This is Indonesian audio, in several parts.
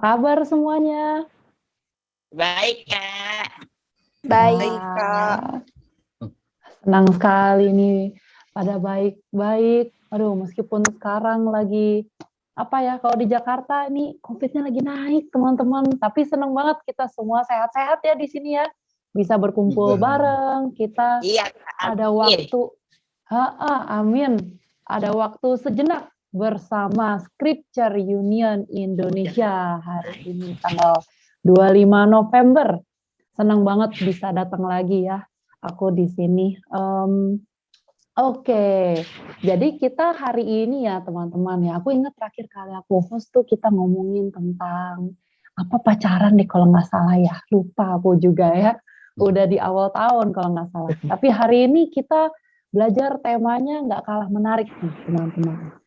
kabar semuanya? Baik, Kak. Baik, Kak. Senang sekali nih, pada baik-baik. Aduh, meskipun sekarang lagi, kalau di Jakarta ini COVID-nya lagi naik, teman-teman. Tapi senang banget kita semua sehat-sehat ya di sini ya. Bisa berkumpul bareng, kita Iya, Kak. ada Amin. waktu, amin. Ada waktu sejenak bersama Scripture Union Indonesia hari ini tanggal 25 November. Senang banget bisa datang lagi ya, aku di sini. Oke, jadi kita hari ini ya teman-teman ya, aku ingat terakhir kali aku host tuh kita ngomongin tentang pacaran deh kalau nggak salah ya, lupa aku juga ya, udah di awal tahun kalau nggak salah. Tapi hari ini kita belajar temanya nggak kalah menarik nih teman-teman.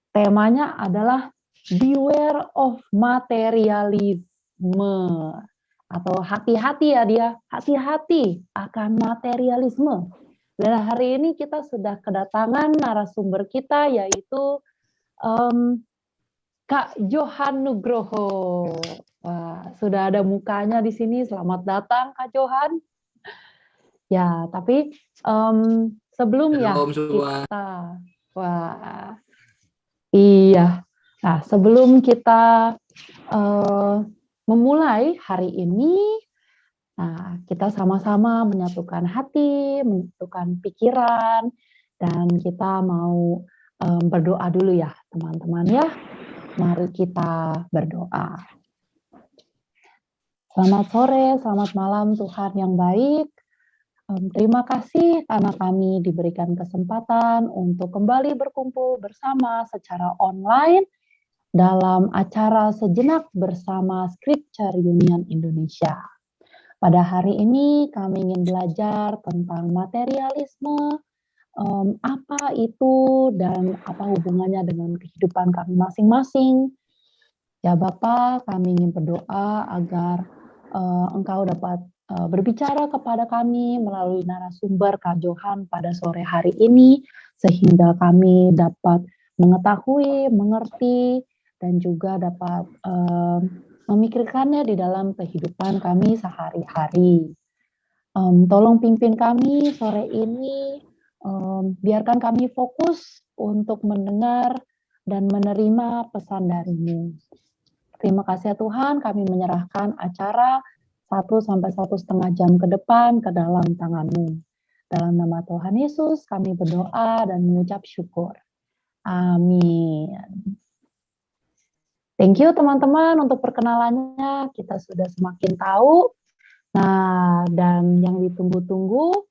Temanya adalah beware of materialism, atau hati-hati ya dia, hati-hati akan materialisme. Dan hari ini kita sudah kedatangan narasumber kita yaitu Kak Johan Nugroho. Wah, sudah ada mukanya di sini. Selamat datang Kak Johan. Ya, tapi sebelum kita, Nah, sebelum kita memulai hari ini, kita sama-sama menyatukan hati, menyatukan pikiran, dan kita mau berdoa dulu ya, teman-teman ya. Mari kita berdoa. Selamat sore, selamat malam Tuhan yang baik. Terima kasih karena kami diberikan kesempatan untuk kembali berkumpul bersama secara online dalam acara sejenak bersama Scripture Union Indonesia. Pada hari ini kami ingin belajar tentang materialisme, apa itu dan apa hubungannya dengan kehidupan kami masing-masing. Ya Bapa, kami ingin berdoa agar Engkau dapat berbicara kepada kami melalui narasumber Kak Johan pada sore hari ini, sehingga kami dapat mengetahui, mengerti, dan juga dapat memikirkannya di dalam kehidupan kami sehari-hari. Tolong pimpin kami sore ini, biarkan kami fokus untuk mendengar dan menerima pesan dari-Mu. Terima kasih ya Tuhan, kami menyerahkan acara 1-1,5 jam ke depan ke dalam tangan-Mu. Dalam nama Tuhan Yesus kami berdoa dan mengucap syukur. Amin. Thank you teman-teman untuk perkenalannya, kita sudah semakin tahu. Nah, dan yang ditunggu-tunggu,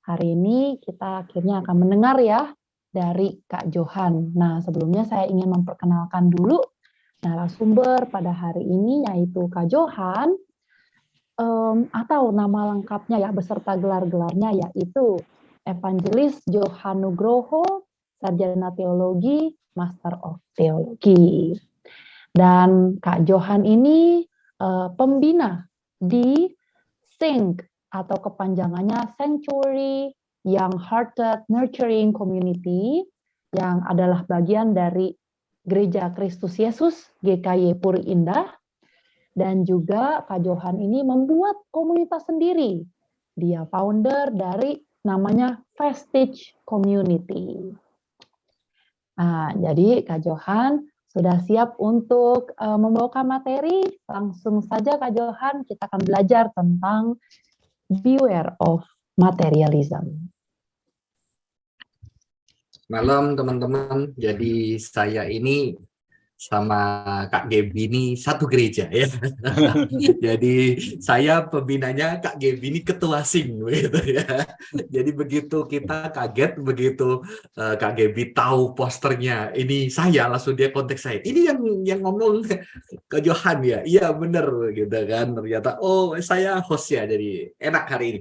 hari ini kita akhirnya akan mendengar ya dari Kak Johan. Nah, sebelumnya saya ingin memperkenalkan dulu narasumber pada hari ini, yaitu Kak Johan, atau nama lengkapnya ya, beserta gelar-gelarnya, yaitu Evangelis Johan Nugroho, Sarjana Teologi, Master of Theology. Dan Kak Johan ini pembina di SYNC atau kepanjangannya Sanctuary Young Hearted Nurturing Community, yang adalah bagian dari Gereja Kristus Yesus GKY Puri Indah. Dan juga Kak Johan ini membuat komunitas sendiri. Dia founder dari namanya Vestige Community. Nah, jadi Kak Johan sudah siap untuk membawakan materi. Langsung saja Kak Johan, kita akan belajar tentang beware of materialism. Malam teman-teman, jadi saya ini sama Kak Gaby ini satu gereja ya. Jadi saya pembinanya, Kak Gaby ini ketua SYNC gitu ya. Jadi begitu kita kaget, begitu Kak Gaby tahu posternya ini saya, langsung dia kontak saya. Ini yang ngomong ke Johan ya. Iya bener gitu kan. Ternyata oh saya hostnya, jadi enak hari ini.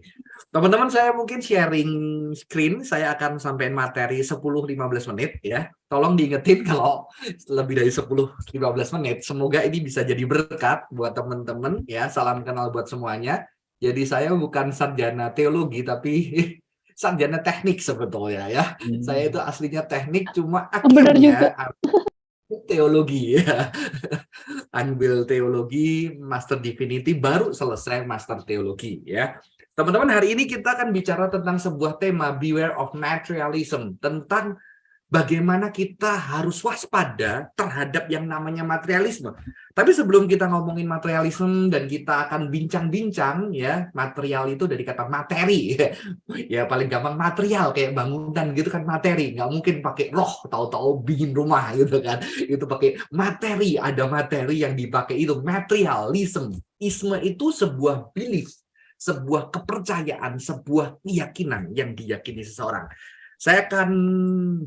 Teman-teman, saya mungkin sharing screen, saya akan sampaikan materi 10-15 menit ya. Tolong diingetin kalau lebih dari 10-15 menit. Semoga ini bisa jadi berkat buat teman-teman ya. Salam kenal buat semuanya. Jadi saya bukan sarjana teologi tapi sarjana teknik sebetulnya ya. Saya itu aslinya teknik, cuma akhirnya teologi ya. ambil teologi, master divinity, baru selesai master teologi ya. Teman-teman, hari ini kita akan bicara tentang sebuah tema, beware of materialism, tentang bagaimana kita harus waspada terhadap yang namanya materialisme. Tapi sebelum kita ngomongin materialisme dan kita akan bincang-bincang ya, material itu dari kata materi. Ya paling gampang material kayak bangunan gitu kan, materi. Nggak mungkin pakai roh tahu-tahu bikin rumah gitu kan. Itu pakai materi, ada materi yang dipakai itu materialism. Isme itu sebuah belief, sebuah kepercayaan, sebuah keyakinan yang diyakini seseorang. Saya akan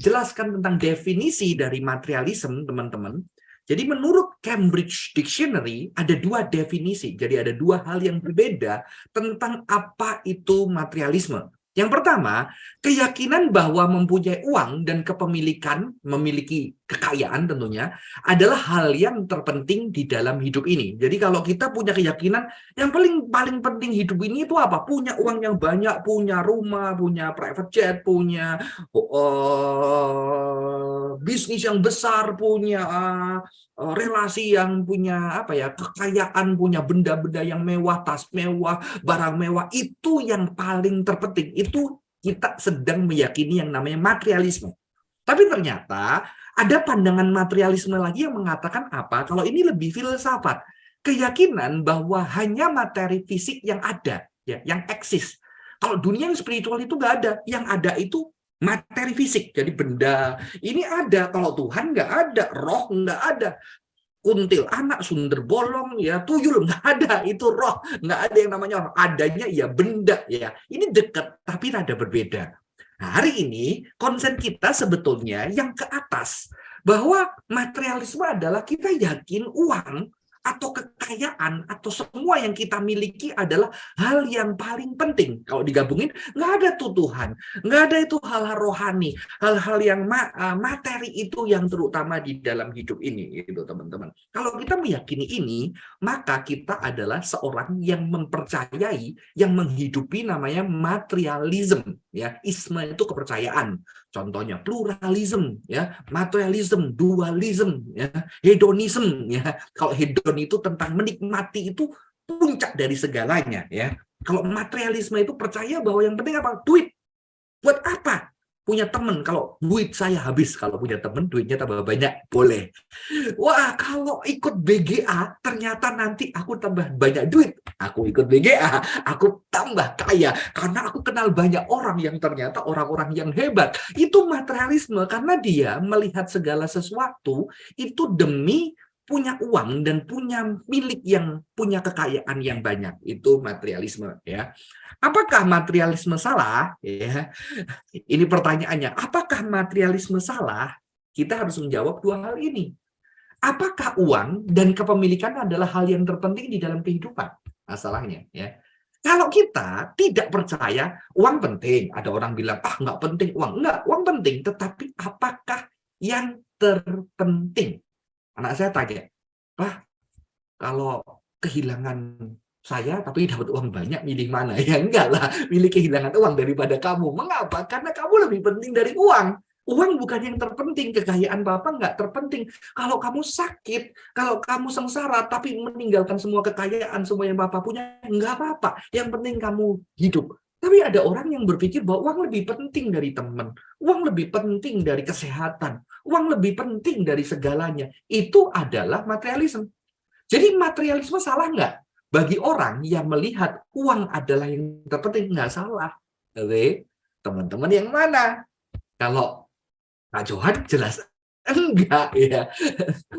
jelaskan tentang definisi dari materialism, teman-teman. Jadi menurut Cambridge Dictionary ada dua definisi. Jadi ada dua hal yang berbeda tentang apa itu materialisme. Yang pertama, keyakinan bahwa mempunyai uang dan kepemilikan, memiliki kekayaan tentunya, adalah hal yang terpenting di dalam hidup ini. Jadi kalau kita punya keyakinan, yang paling penting hidup ini itu apa? Punya uang yang banyak, punya rumah, punya private jet, punya bisnis yang besar, punya relasi yang punya kekayaan, punya benda-benda yang mewah, tas mewah, barang mewah, itu yang paling terpenting. Itu kita sedang meyakini yang namanya materialisme. Tapi ternyata ada pandangan materialisme lagi yang mengatakan apa? Kalau ini lebih filsafat, keyakinan bahwa hanya materi fisik yang ada, ya, yang eksis. Kalau dunia yang spiritual itu nggak ada, yang ada itu materi fisik, jadi benda ini ada. Kalau Tuhan nggak ada, roh nggak ada, kuntil anak, sundel bolong, ya tuyul nggak ada, itu roh, nggak ada yang namanya roh. Adanya ya benda, ya ini dekat tapi rada berbeda. Nah, hari ini konsen kita sebetulnya yang ke atas, bahwa materialisme adalah kita yakin uang atau kekayaan atau semua yang kita miliki adalah hal yang paling penting. Kalau digabungin, nggak ada tuh Tuhan, nggak ada itu hal-hal rohani, hal-hal yang materi itu yang terutama di dalam hidup ini, gitu teman-teman. Kalau kita meyakini ini, maka kita adalah seorang yang mempercayai, yang menghidupi namanya materialism, ya. Isme itu kepercayaan. Contohnya pluralism, ya, materialism, dualism, ya, hedonism, ya. Kalau hedon itu tentang menikmati, itu puncak dari segalanya, ya. Kalau materialisme itu percaya bahwa yang penting apa? Duit. Buat apa? Punya teman, kalau duit saya habis, kalau punya teman duitnya tambah banyak, boleh. Wah, kalau ikut BGA, ternyata nanti aku tambah banyak duit. Aku ikut BGA, aku tambah kaya. Karena aku kenal banyak orang yang ternyata orang-orang yang hebat. Itu materialisme, karena dia melihat segala sesuatu itu demi punya uang dan punya milik yang punya kekayaan yang banyak. Itu materialisme, ya. Apakah materialisme salah? Ya. Ini pertanyaannya. Apakah materialisme salah? Kita harus menjawab dua hal ini. Apakah uang dan kepemilikan adalah hal yang terpenting di dalam kehidupan? Masalahnya, ya. Kalau kita tidak percaya uang penting, ada orang bilang, nggak penting uang. Enggak, uang penting, tetapi apakah yang terpenting? Anak saya tanya, Pak, kalau kehilangan saya tapi dapat uang banyak, milih mana? Ya enggak lah, milih kehilangan uang daripada kamu. Mengapa? Karena kamu lebih penting dari uang. Uang bukan yang terpenting, kekayaan Bapak nggak terpenting. Kalau kamu sakit, kalau kamu sengsara, tapi meninggalkan semua kekayaan, semua yang Bapak punya, nggak apa-apa. Yang penting kamu hidup. Tapi ada orang yang berpikir bahwa uang lebih penting dari teman, uang lebih penting dari kesehatan, uang lebih penting dari segalanya. Itu adalah materialisme. Jadi materialisme salah nggak? Bagi orang yang melihat uang adalah yang terpenting, nggak salah. Oke, teman-teman yang mana? Kalau Pak Johan jelas enggak, ya.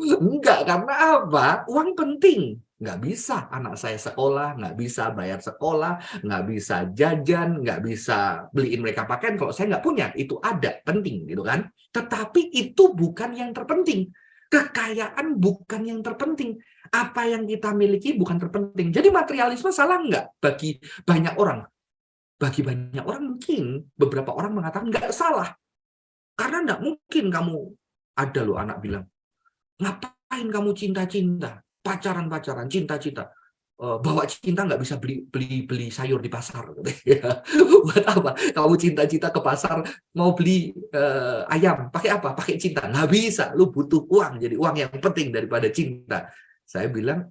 Enggak, karena apa? Uang penting. Nggak bisa anak saya sekolah, nggak bisa bayar sekolah, nggak bisa jajan, nggak bisa beliin mereka pakaian kalau saya nggak punya. Itu ada, penting gitu kan. Tetapi itu bukan yang terpenting. Kekayaan bukan yang terpenting. Apa yang kita miliki bukan terpenting. Jadi materialisme salah nggak bagi banyak orang? Bagi banyak orang mungkin, beberapa orang mengatakan nggak salah. Karena nggak mungkin kamu, ada loh anak bilang, ngapain kamu cinta-cinta? Pacaran-pacaran, cinta-cinta. Bawa cinta nggak bisa beli sayur di pasar. Buat apa? Kamu cinta-cinta ke pasar, mau beli ayam, pakai apa? Pakai cinta. Nggak bisa, lu butuh uang. Jadi uang yang penting daripada cinta. Saya bilang,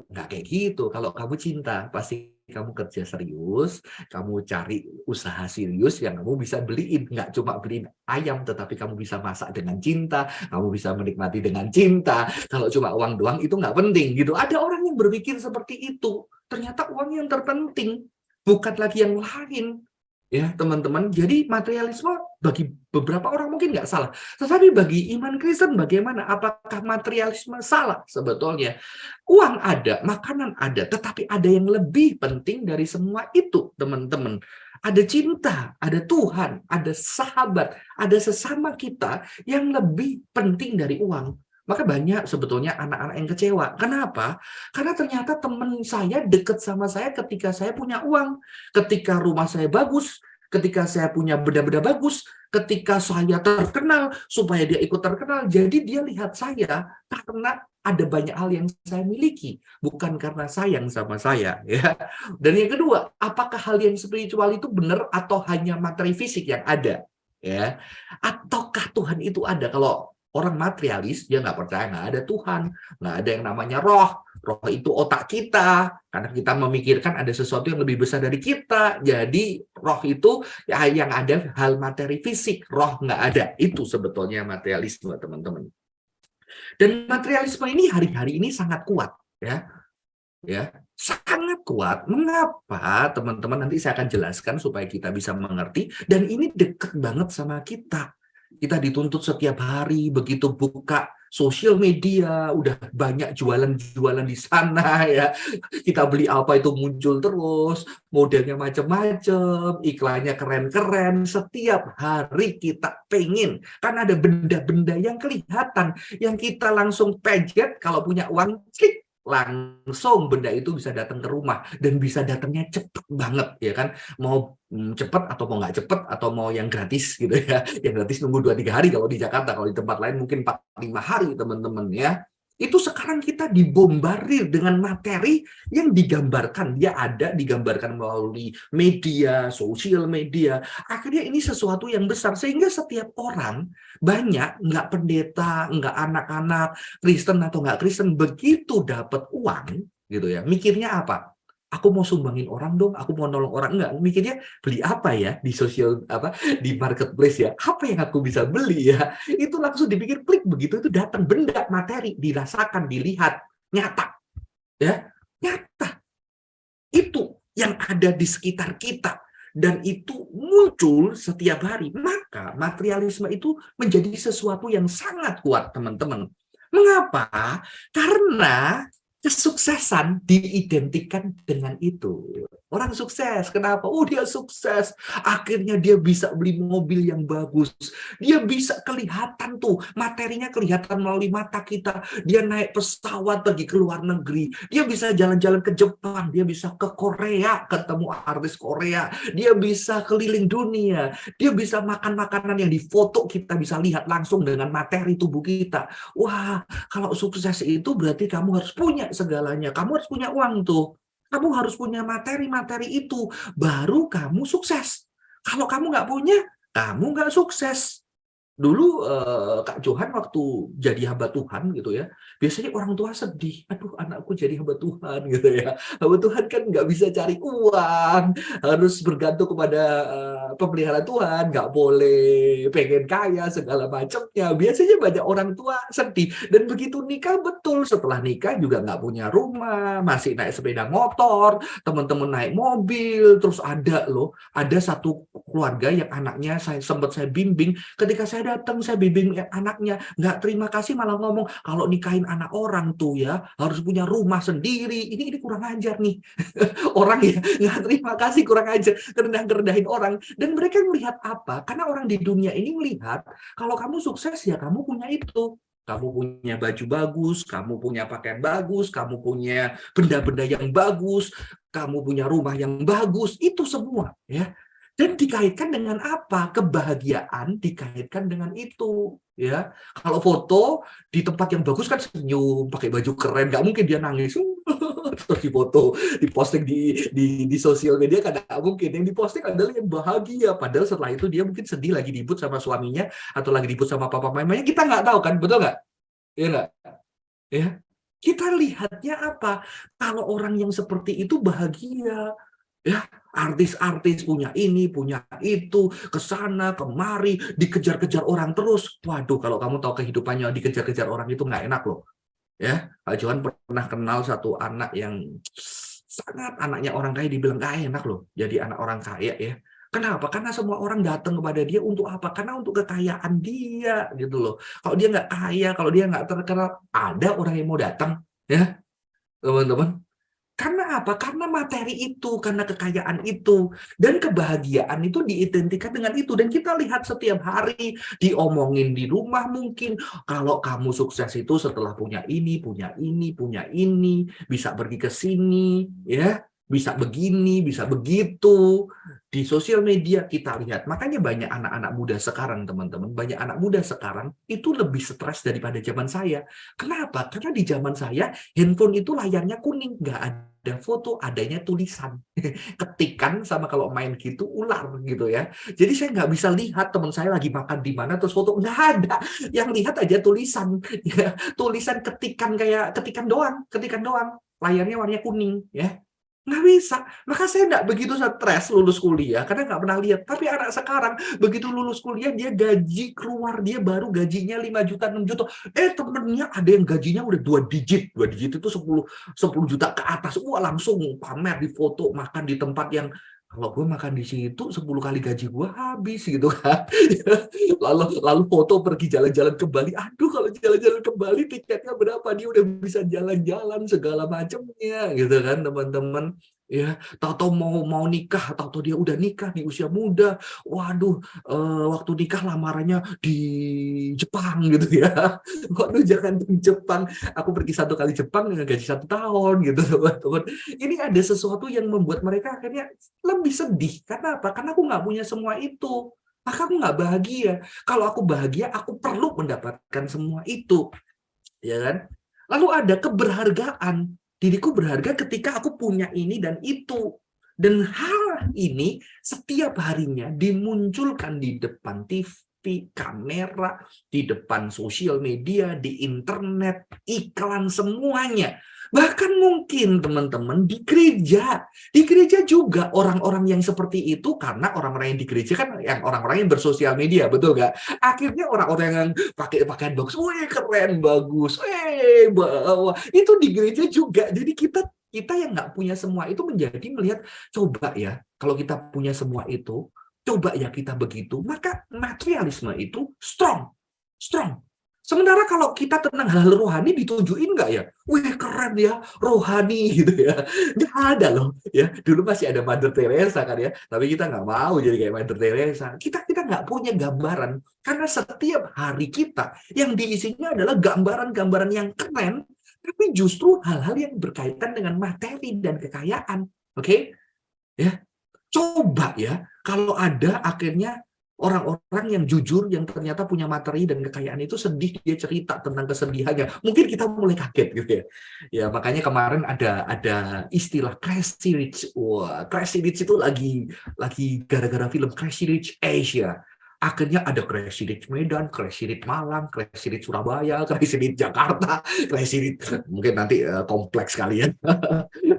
nggak kayak gitu. Kalau kamu cinta, pasti kamu kerja serius, kamu cari usaha serius yang kamu bisa beliin. Nggak cuma beliin ayam, tetapi kamu bisa masak dengan cinta, kamu bisa menikmati dengan cinta. Kalau cuma uang doang, itu nggak penting gitu. Ada orang yang berpikir seperti itu. Ternyata uang yang terpenting, bukan lagi yang lain. Ya, teman-teman. Jadi materialisme bagi beberapa orang mungkin nggak salah. Tetapi bagi iman Kristen bagaimana? Apakah materialisme salah sebetulnya? Uang ada, makanan ada, tetapi ada yang lebih penting dari semua itu, teman-teman. Ada cinta, ada Tuhan, ada sahabat, ada sesama kita yang lebih penting dari uang. Maka banyak sebetulnya anak-anak yang kecewa. Kenapa? Karena ternyata teman saya dekat sama saya ketika saya punya uang, ketika rumah saya bagus, ketika saya punya benda-benda bagus, ketika saya terkenal, supaya dia ikut terkenal. Jadi dia lihat saya karena ada banyak hal yang saya miliki, bukan karena sayang sama saya. Ya. Dan yang kedua, apakah hal yang spiritual itu benar atau hanya materi fisik yang ada? Ya, ataukah Tuhan itu ada? Kalau orang materialis, dia nggak percaya nggak ada Tuhan, nggak ada yang namanya roh. Roh itu otak kita, karena kita memikirkan ada sesuatu yang lebih besar dari kita. Jadi roh itu ya yang ada hal materi fisik, roh nggak ada. Itu sebetulnya materialisme, teman-teman. Dan materialisme ini hari-hari ini sangat kuat, ya, sangat kuat. Mengapa, teman-teman? Nanti saya akan jelaskan supaya kita bisa mengerti. Dan ini dekat banget sama kita. Kita dituntut setiap hari, begitu buka sosial media, udah banyak jualan-jualan di sana ya. Kita beli apa itu muncul terus, modelnya macam-macam, iklannya keren-keren. Setiap hari kita pengen, karena ada benda-benda yang kelihatan, yang kita langsung pencet kalau punya uang, klik, langsung benda itu bisa datang ke rumah dan bisa datangnya cepet banget ya kan, mau cepet atau mau nggak cepet atau mau yang gratis gitu ya, yang gratis nunggu 2-3 hari kalau di Jakarta, kalau di tempat lain mungkin 4-5 hari teman-teman ya. Itu sekarang kita dibombardir dengan materi yang digambarkan, dia ada digambarkan melalui media, sosial media. Akhirnya ini sesuatu yang besar sehingga setiap orang, banyak nggak pendeta, nggak anak-anak Kristen atau nggak Kristen, begitu dapat uang gitu ya, mikirnya apa? Aku mau sumbangin orang dong, aku mau nolong orang. Enggak, mikirnya beli apa ya di sosial di marketplace ya, apa yang aku bisa beli ya, itu langsung dipikir, klik, begitu itu datang benda materi, dirasakan, dilihat, nyata ya, nyata itu yang ada di sekitar kita. Dan itu muncul setiap hari. Maka materialisme itu menjadi sesuatu yang sangat kuat, teman-teman. Mengapa? Karena kesuksesan diidentikan dengan itu. Orang sukses, kenapa? Oh, dia sukses. Akhirnya dia bisa beli mobil yang bagus. Dia bisa kelihatan tuh, materinya kelihatan melalui mata kita. Dia naik pesawat pergi ke luar negeri. Dia bisa jalan-jalan ke Jepang. Dia bisa ke Korea, ketemu artis Korea. Dia bisa keliling dunia. Dia bisa makan makanan yang difoto, kita bisa lihat langsung dengan materi tubuh kita. Wah, kalau sukses itu berarti kamu harus punya segalanya. Kamu harus punya uang tuh. Kamu harus punya materi-materi itu. Baru kamu sukses. Kalau kamu nggak punya, kamu nggak sukses. Dulu Kak Johan waktu jadi hamba Tuhan gitu ya, biasanya orang tua sedih, aduh anakku jadi hamba Tuhan gitu ya. Hamba Tuhan kan nggak bisa cari uang, harus bergantung kepada pemeliharaan Tuhan, nggak boleh pengen kaya segala macamnya. Biasanya banyak orang tua sedih. Dan begitu nikah, betul, setelah nikah juga nggak punya rumah, masih naik sepeda motor, teman-teman naik mobil. Terus ada satu keluarga yang anaknya sempat saya bimbing. Ketika saya datang, saya bimbing anaknya, nggak terima kasih, malah ngomong kalau nikahin anak orang tuh ya harus punya rumah sendiri. Ini kurang ajar nih. Orang ya nggak terima kasih, kurang ajar, kerendahin orang. Dan mereka melihat apa? Karena orang di dunia ini melihat kalau kamu sukses ya kamu punya itu. Kamu punya baju bagus, kamu punya pakaian bagus, kamu punya benda-benda yang bagus, kamu punya rumah yang bagus, itu semua ya. Dan dikaitkan dengan apa? Kebahagiaan dikaitkan dengan itu, ya. Kalau foto di tempat yang bagus kan senyum, pakai baju keren, nggak mungkin dia nangis. Terus difoto, diposting di sosial media, kan nggak mungkin. Yang diposting adalah yang bahagia. Padahal setelah itu dia mungkin sedih, lagi ribut sama suaminya atau lagi ribut sama papa mamanya. Kita nggak tahu kan, betul nggak? Iya nggak? Ya. Kita lihatnya apa? Kalau orang yang seperti itu bahagia, ya, artis-artis punya ini, punya itu, ke sana, kemari, dikejar-kejar orang terus. Waduh, kalau kamu tahu kehidupannya dikejar-kejar orang itu nggak enak loh. Ya, Pak Johan pernah kenal satu anak yang sangat anaknya orang kaya, dibilang nggak enak loh jadi anak orang kaya ya. Kenapa? Karena semua orang datang kepada dia untuk apa? Karena untuk kekayaan dia gitu loh. Kalau dia nggak kaya, kalau dia nggak terkenal, ada orang yang mau datang ya, teman-teman. Karena apa? Karena materi itu, karena kekayaan itu, dan kebahagiaan itu diidentikan dengan itu. Dan kita lihat setiap hari, diomongin di rumah mungkin, kalau kamu sukses itu setelah punya ini, punya ini, punya ini, bisa pergi ke sini, ya, bisa begini, bisa begitu. Di sosial media kita lihat, makanya banyak anak-anak muda sekarang, teman-teman, banyak anak muda sekarang itu lebih stres daripada zaman saya. Kenapa? Karena di zaman saya, handphone itu layarnya kuning, nggak ada foto, adanya tulisan. Ketikan sama kalau main gitu, ular gitu ya. Jadi saya nggak bisa lihat teman saya lagi makan di mana, terus foto, nggak ada. Yang lihat aja tulisan. Ya. Tulisan ketikan, kayak ketikan doang. Layarnya warnanya kuning. Ya. Nggak bisa. Maka saya nggak begitu stres lulus kuliah, karena nggak pernah lihat. Tapi anak sekarang, begitu lulus kuliah, dia gaji keluar, dia baru gajinya 5 juta, 6 juta. Temennya ada yang gajinya udah 2 digit. 2 digit itu 10 juta ke atas. Wah, langsung pamer di foto, makan di tempat yang, kalau gue makan di situ 10 kali gaji gue habis gitu kan. lalu foto pergi jalan-jalan ke Bali. Aduh, kalau jalan-jalan ke Bali tiketnya berapa? Dia udah bisa jalan-jalan segala macamnya gitu kan, teman-teman. Ya, tahu-tahu mau nikah, tahu-tahu dia udah nikah di usia muda. Waduh, waktu nikah lamarannya di Jepang gitu ya. Waduh, jangan di Jepang. Aku pergi 1 kali Jepang dengan gaji 1 tahun gitu, teman-teman. Ini ada sesuatu yang membuat mereka akhirnya lebih sedih. Karena apa? Karena aku nggak punya semua itu. Maka aku nggak bahagia. Kalau aku bahagia, aku perlu mendapatkan semua itu. Ya kan? Lalu ada keberhargaan. Diriku berharga ketika aku punya ini dan itu. Dan hal ini setiap harinya dimunculkan di depan TV, kamera, di depan sosial media, di internet, iklan, semuanya. Bahkan mungkin teman-teman di gereja juga orang-orang yang seperti itu, karena orang-orang yang di gereja kan yang orang-orang yang bersosial media, betul nggak? Akhirnya orang-orang yang pakai pakaian bagus, wih keren, bagus, bawa itu di gereja juga. Jadi kita yang nggak punya semua itu menjadi melihat, coba ya, kalau kita punya semua itu, coba ya kita begitu, maka materialisme itu strong. Sementara kalau kita tentang hal rohani ditunjukin nggak ya? Wih keren ya, rohani gitu ya. Nggak ada loh ya. Dulu masih ada Mother Teresa kan ya. Tapi kita nggak mau jadi kayak Mother Teresa. Kita nggak punya gambaran. Karena setiap hari kita yang diisinya adalah gambaran-gambaran yang keren. Tapi justru hal-hal yang berkaitan dengan materi dan kekayaan. Oke? Ya. Coba ya, kalau ada akhirnya orang-orang yang jujur, yang ternyata punya materi dan kekayaan itu sedih, dia cerita tentang kesedihannya. Mungkin kita mulai kaget gitu ya. Ya makanya kemarin ada istilah Crazy Rich. Wah, Crazy Rich itu lagi gara-gara film Crazy Rich Asia. Akhirnya ada Crazy Rich Medan, Crazy Rich Malang, Crazy Rich Surabaya, Crazy Rich Jakarta, Crazy Rich mungkin nanti kompleks kalian.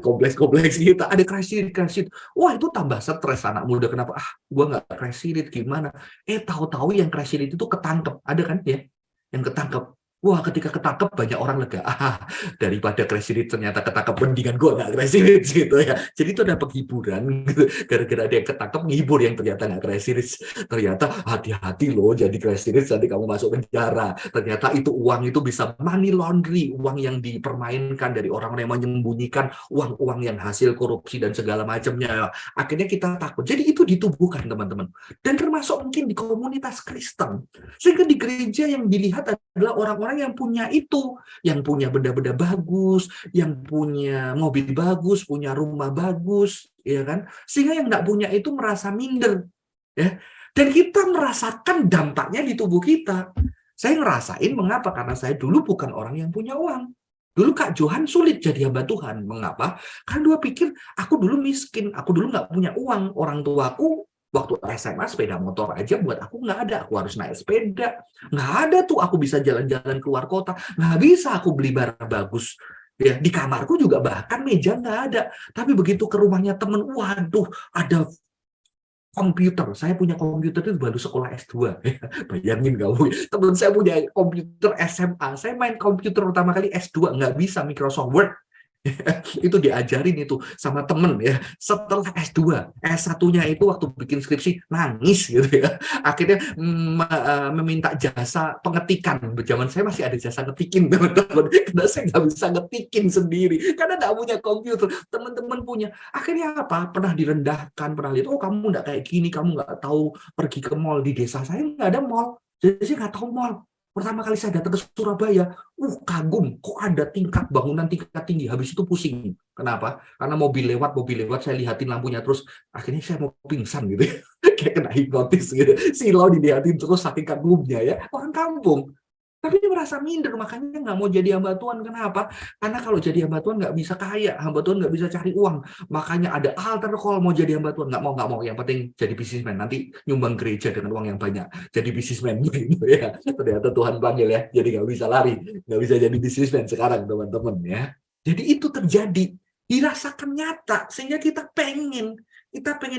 Kompleks kita ada Crazy Rich. Wah, itu tambah stres anak muda. Kenapa? Gua nggak Crazy Rich gimana? Tahu-tahu yang Crazy Rich itu ketangkep. Ada kan ya? Yang ketangkep. Wah, ketika ketangkep banyak orang lega. Daripada Crazy Rich ternyata ketangkep, mendingan gue nggak Crazy Rich gitu ya. Jadi itu ada penghiburan gitu. Gara-gara ada yang ketangkep, menghibur yang ternyata nggak Crazy Rich. Ternyata hati-hati loh jadi Crazy Rich, nanti kamu masuk penjara. Ternyata itu uang itu bisa money laundry, uang yang dipermainkan dari orang-orang yang menyembunyikan uang-uang yang hasil korupsi dan segala macamnya. Akhirnya kita takut. Jadi itu ditubuhkan teman-teman. Dan termasuk mungkin di komunitas Kristen. Sehingga di gereja yang dilihat adalah orang-orang yang punya itu, yang punya benda-benda bagus, yang punya mobil bagus, punya rumah bagus, ya kan? Sehingga yang nggak punya itu merasa minder, ya. Dan kita merasakan dampaknya di tubuh kita. Saya ngerasain mengapa? Karena saya dulu bukan orang yang punya uang. Dulu Kak Johan sulit jadi hamba Tuhan. Mengapa? Karena dia pikir aku dulu miskin, aku dulu nggak punya uang, orang tuaku Waktu SMA sepeda motor aja buat aku nggak ada, aku harus naik sepeda. Nggak ada tuh aku bisa jalan-jalan keluar kota, nggak bisa aku beli barang bagus. Ya, di kamarku juga bahkan meja nggak ada. Tapi begitu ke rumahnya temen, waduh, ada komputer. Saya punya komputer itu baru sekolah S2. Bayangin kamu, teman saya punya komputer SMA. Saya main komputer pertama kali S2, nggak bisa Microsoft Word. Itu diajarin itu sama temen ya. Setelah S2, S1-nya itu waktu bikin skripsi nangis gitu ya. Akhirnya meminta jasa pengetikan. Zaman saya masih ada jasa ngetikin teman-teman. Karena saya nggak bisa ngetikin sendiri. Karena nggak punya komputer. Teman-teman punya. Akhirnya apa? Pernah direndahkan, pernah lihat, oh kamu nggak kayak gini, kamu nggak tahu pergi ke mall. Di desa saya nggak ada mall. Jadi saya nggak tahu mall. Pertama kali saya datang ke Surabaya, kagum, kok ada bangunan tingkat tinggi. Habis itu pusing. Kenapa? Karena mobil lewat, saya lihatin lampunya terus. Akhirnya saya mau pingsan gitu ya. Kayak kena hipnotis gitu. Silau dilihatin terus saking kagumnya ya. Orang kampung. Tapi dia merasa minder, makanya nggak mau jadi hamba Tuhan. Kenapa? Karena kalau jadi hamba Tuhan nggak bisa kaya, hamba Tuhan nggak bisa cari uang. Makanya ada altar call mau jadi hamba Tuhan. Nggak mau. Yang penting jadi businessman. Nanti nyumbang gereja dengan uang yang banyak. Jadi businessman gitu ya. Ternyata Tuhan panggil ya. Jadi nggak bisa lari, nggak bisa jadi businessman sekarang teman-teman ya. Jadi itu terjadi, dirasakan nyata, sehingga kita pengen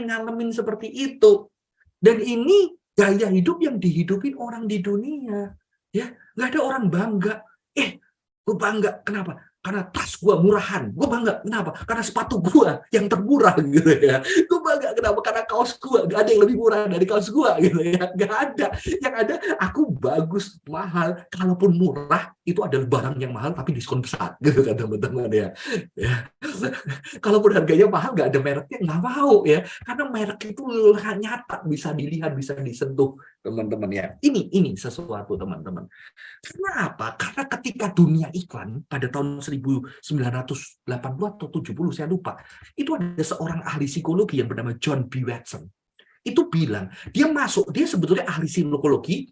ngalamin seperti itu. Dan ini gaya hidup yang dihidupin orang di dunia. Ya, nggak ada orang bangga. Gue bangga. Kenapa? Karena tas gue murahan. Gue bangga. Kenapa? Karena sepatu gue yang termurah gitu ya. Gue bangga. Kenapa? Karena kaos gue nggak ada yang lebih murah dari kaos gue gitu ya. Nggak ada. Yang ada aku bagus, mahal. Kalaupun murah itu adalah barang yang mahal tapi diskon besar gitu kan teman-teman ya. Kalaupun harganya mahal nggak ada mereknya, nggak mau ya. Karena merek itu nyata, bisa dilihat, bisa disentuh teman-teman ya. Ini sesuatu teman-teman. Karena apa? Karena ketika dunia iklan pada tahun 1980 atau 70, saya lupa, itu ada seorang ahli psikologi yang bernama John B. Watson. Itu bilang, dia sebetulnya ahli psikologi,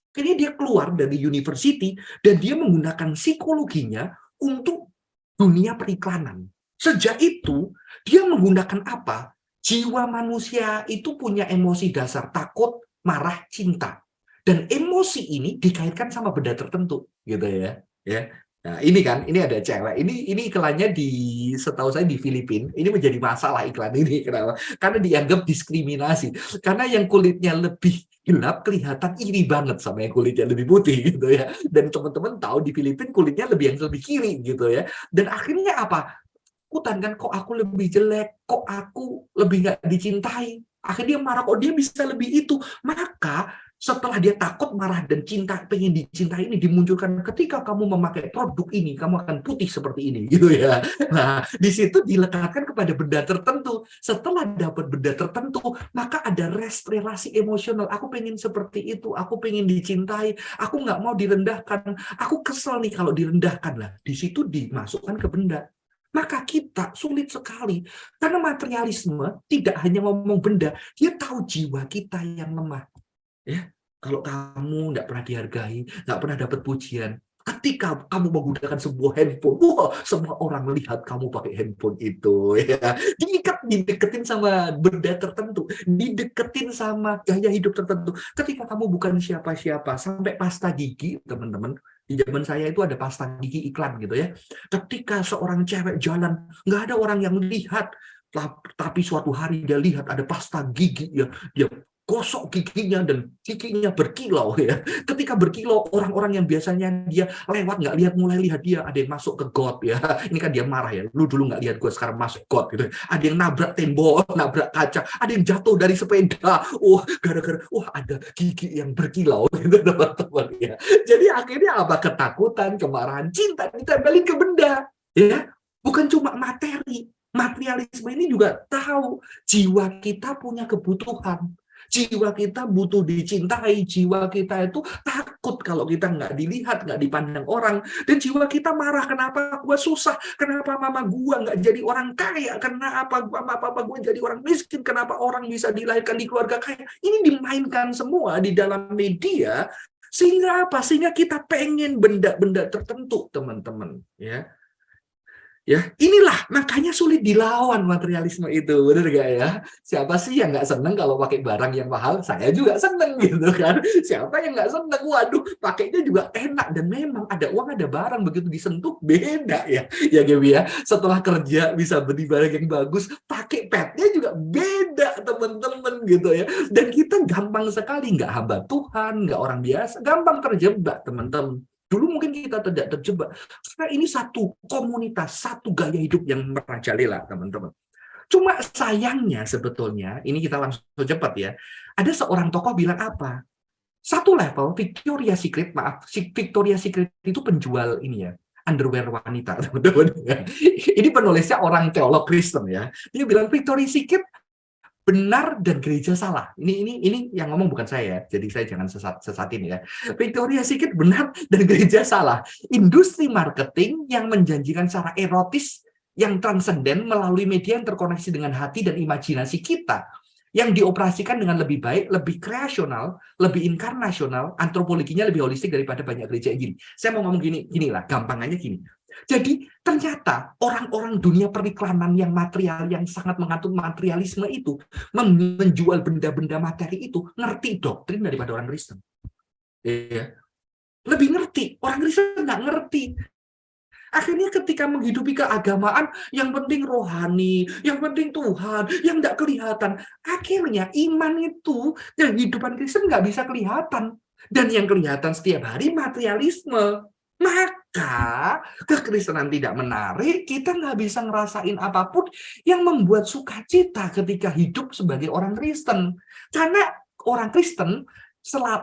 akhirnya dia keluar dari university dan dia menggunakan psikologinya untuk dunia periklanan. Sejak itu, dia menggunakan apa? Jiwa manusia itu punya emosi dasar takut, marah, cinta. Dan emosi ini dikaitkan sama benda tertentu, gitu ya. Nah, ini ada cewek. Ini iklannya setahu saya di Filipina. Ini menjadi masalah iklan ini. Kenapa? Karena dianggap diskriminasi. Karena yang kulitnya lebih gelap kelihatan iri banget sama yang kulitnya lebih putih, gitu ya. Dan teman-teman tahu di Filipina kulitnya lebih kiri, gitu ya. Dan akhirnya apa? Kan kok aku lebih jelek, kok aku lebih nggak dicintai. Akhirnya dia marah, kok dia bisa lebih itu. Maka setelah dia takut, marah, dan cinta, pengen dicintai ini dimunculkan ketika kamu memakai produk ini, kamu akan putih seperti ini, gitu ya. Nah, di situ dilekatkan kepada benda tertentu. Setelah dapat benda tertentu, maka ada relasi emosional. Aku pengen seperti itu, aku pengen dicintai, aku nggak mau direndahkan, aku kesel nih kalau direndahkan. Lah, di situ dimasukkan ke benda. Maka kita sulit sekali. Karena materialisme tidak hanya ngomong benda, dia tahu jiwa kita yang lemah. Ya, kalau kamu nggak pernah dihargai, nggak pernah dapat pujian, ketika kamu menggunakan sebuah handphone, semua orang melihat kamu pakai handphone itu. Ya. Dideketin sama benda tertentu, dideketin sama gaya hidup tertentu. Ketika kamu bukan siapa-siapa, sampai pasta gigi, teman-teman, di zaman saya itu ada pasta gigi iklan gitu ya. Ketika seorang cewek jalan, nggak ada orang yang lihat, tapi suatu hari dia lihat ada pasta gigi ya, dia gosok giginya dan giginya berkilau ya. Ketika berkilau, orang-orang yang biasanya dia lewat nggak mulai lihat dia, ada yang masuk ke got ya. Ini kan dia marah ya. Lu dulu nggak lihat gue, sekarang masuk got gitu. Ada yang nabrak tembok, nabrak kaca, ada yang jatuh dari sepeda. Gara-gara ada gigi yang berkilau gitu teman-teman ya. Jadi akhirnya apa? Ketakutan, kemarahan, cinta ditempelin ke benda ya. Bukan cuma materi. Materialisme ini juga tahu jiwa kita punya kebutuhan. Jiwa kita butuh dicintai, jiwa kita itu takut kalau kita nggak dilihat, nggak dipandang orang. Dan jiwa kita marah, kenapa gue susah, kenapa mama gue nggak jadi orang kaya, kenapa papa gue jadi orang miskin, kenapa orang bisa dilahirkan di keluarga kaya. Ini dimainkan semua di dalam media, sehingga apa? Sehingga kita pengen benda-benda tertentu, teman-teman. Ya. Ya, inilah makanya sulit dilawan materialisme itu, bener gak ya? Siapa sih yang nggak seneng kalau pakai barang yang mahal? Saya juga seneng gitu kan. Siapa yang nggak seneng? Waduh, pakainya juga enak dan memang ada uang, ada barang begitu disentuh beda ya, ya Gaby ya. Setelah kerja bisa beli barang yang bagus, pakai petnya juga beda teman-teman gitu ya. Dan kita gampang sekali nggak hamba Tuhan, nggak orang biasa, gampang terjebak teman-teman. Dulu mungkin kita tidak terjebak. Karena ini satu komunitas, satu gaya hidup yang merajalela, teman-teman. Cuma sayangnya sebetulnya, ini kita langsung cepat ya, ada seorang tokoh bilang apa? Satu level, Victoria's Secret, Victoria's Secret itu penjual ini ya, underwear wanita, teman-teman. Ini penulisnya orang teolog Kristen ya. Dia bilang Victoria's Secret benar dan gereja salah. Ini yang ngomong bukan saya, jadi saya jangan sesatin ya. Victoria's Secret benar dan gereja salah. Industri marketing yang menjanjikan secara erotis yang transenden melalui media yang terkoneksi dengan hati dan imajinasi kita, yang dioperasikan dengan lebih baik, lebih kreasional, lebih inkarnasional, antropologinya lebih holistik daripada banyak gereja yang gini. Saya mau ngomong ginilah, gampangannya gini. Jadi ternyata orang-orang dunia periklanan yang material, yang sangat mengatur materialisme itu, menjual benda-benda materi itu, ngerti doktrin daripada orang Kristen. Ya. Lebih ngerti, orang Kristen nggak ngerti. Akhirnya ketika menghidupi keagamaan, yang penting rohani, yang penting Tuhan, yang nggak kelihatan. Akhirnya iman itu, dan kehidupan Kristen nggak bisa kelihatan. Dan yang kelihatan setiap hari materialisme. Maka kekristenan tidak menarik, kita nggak bisa ngerasain apapun yang membuat sukacita ketika hidup sebagai orang Kristen. Karena orang Kristen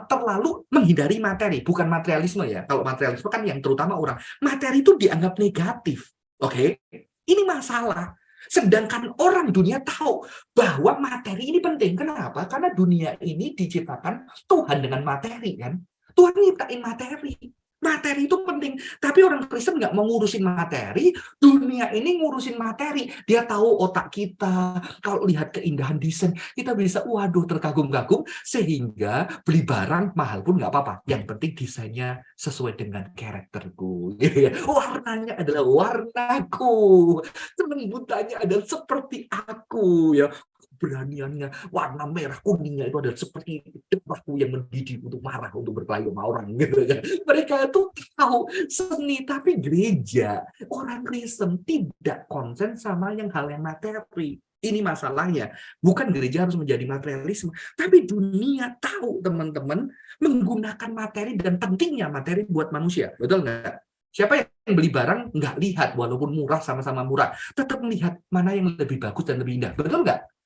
terlalu menghindari materi, bukan materialisme ya. Kalau materialisme kan yang terutama orang, materi itu dianggap negatif. Oke? Ini masalah. Sedangkan orang dunia tahu bahwa materi ini penting. Kenapa? Karena dunia ini diciptakan Tuhan dengan materi kan. Tuhan nyiptain materi. Materi itu penting, tapi orang Kristen nggak mau ngurusin materi, dunia ini ngurusin materi. Dia tahu otak kita, kalau lihat keindahan desain, kita bisa, waduh, terkagum-kagum, sehingga beli barang mahal pun nggak apa-apa. Yang penting desainnya sesuai dengan karakterku. Warnanya adalah warnaku, teman butanya adalah seperti aku, ya. Beraniannya warna merah kuningnya itu adalah seperti darahku yang mendidih untuk marah, untuk berkelahi sama orang gitu kan. Mereka itu tahu seni, tapi gereja, orang Kristen tidak konsen sama yang hal yang materi. Ini masalahnya. Bukan gereja harus menjadi materialisme, tapi dunia tahu teman-teman menggunakan materi dan pentingnya materi buat manusia. Betul nggak? Siapa yang beli barang nggak lihat walaupun murah, sama-sama murah, tetap melihat mana yang lebih bagus dan lebih indah. Betul nggak?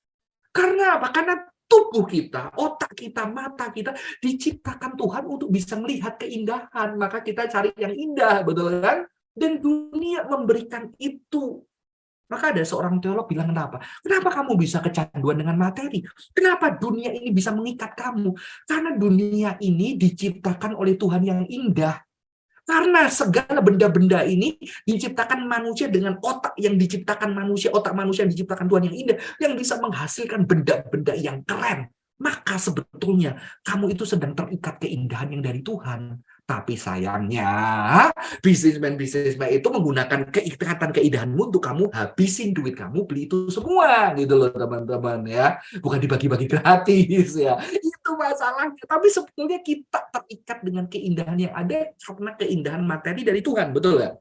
Karena apa? Karena tubuh kita, otak kita, mata kita diciptakan Tuhan untuk bisa melihat keindahan. Maka kita cari yang indah, betul kan? Dan dunia memberikan itu. Maka ada seorang teolog bilang, kenapa? Kenapa kamu bisa kecanduan dengan materi? Kenapa dunia ini bisa mengikat kamu? Karena dunia ini diciptakan oleh Tuhan yang indah. Karena segala benda-benda ini diciptakan manusia dengan otak yang diciptakan manusia, otak manusia yang diciptakan Tuhan yang indah, yang bisa menghasilkan benda-benda yang keren. Maka sebetulnya kamu itu sedang terikat keindahan yang dari Tuhan. Tapi sayangnya, bisnismen itu menggunakan keikatan keindahanmu untuk kamu habisin duit kamu beli itu semua, gitu loh teman-teman ya. Bukan dibagi-bagi gratis ya. Itu masalahnya. Tapi sebetulnya kita terikat dengan keindahan yang ada karena keindahan materi dari Tuhan, betul nggak?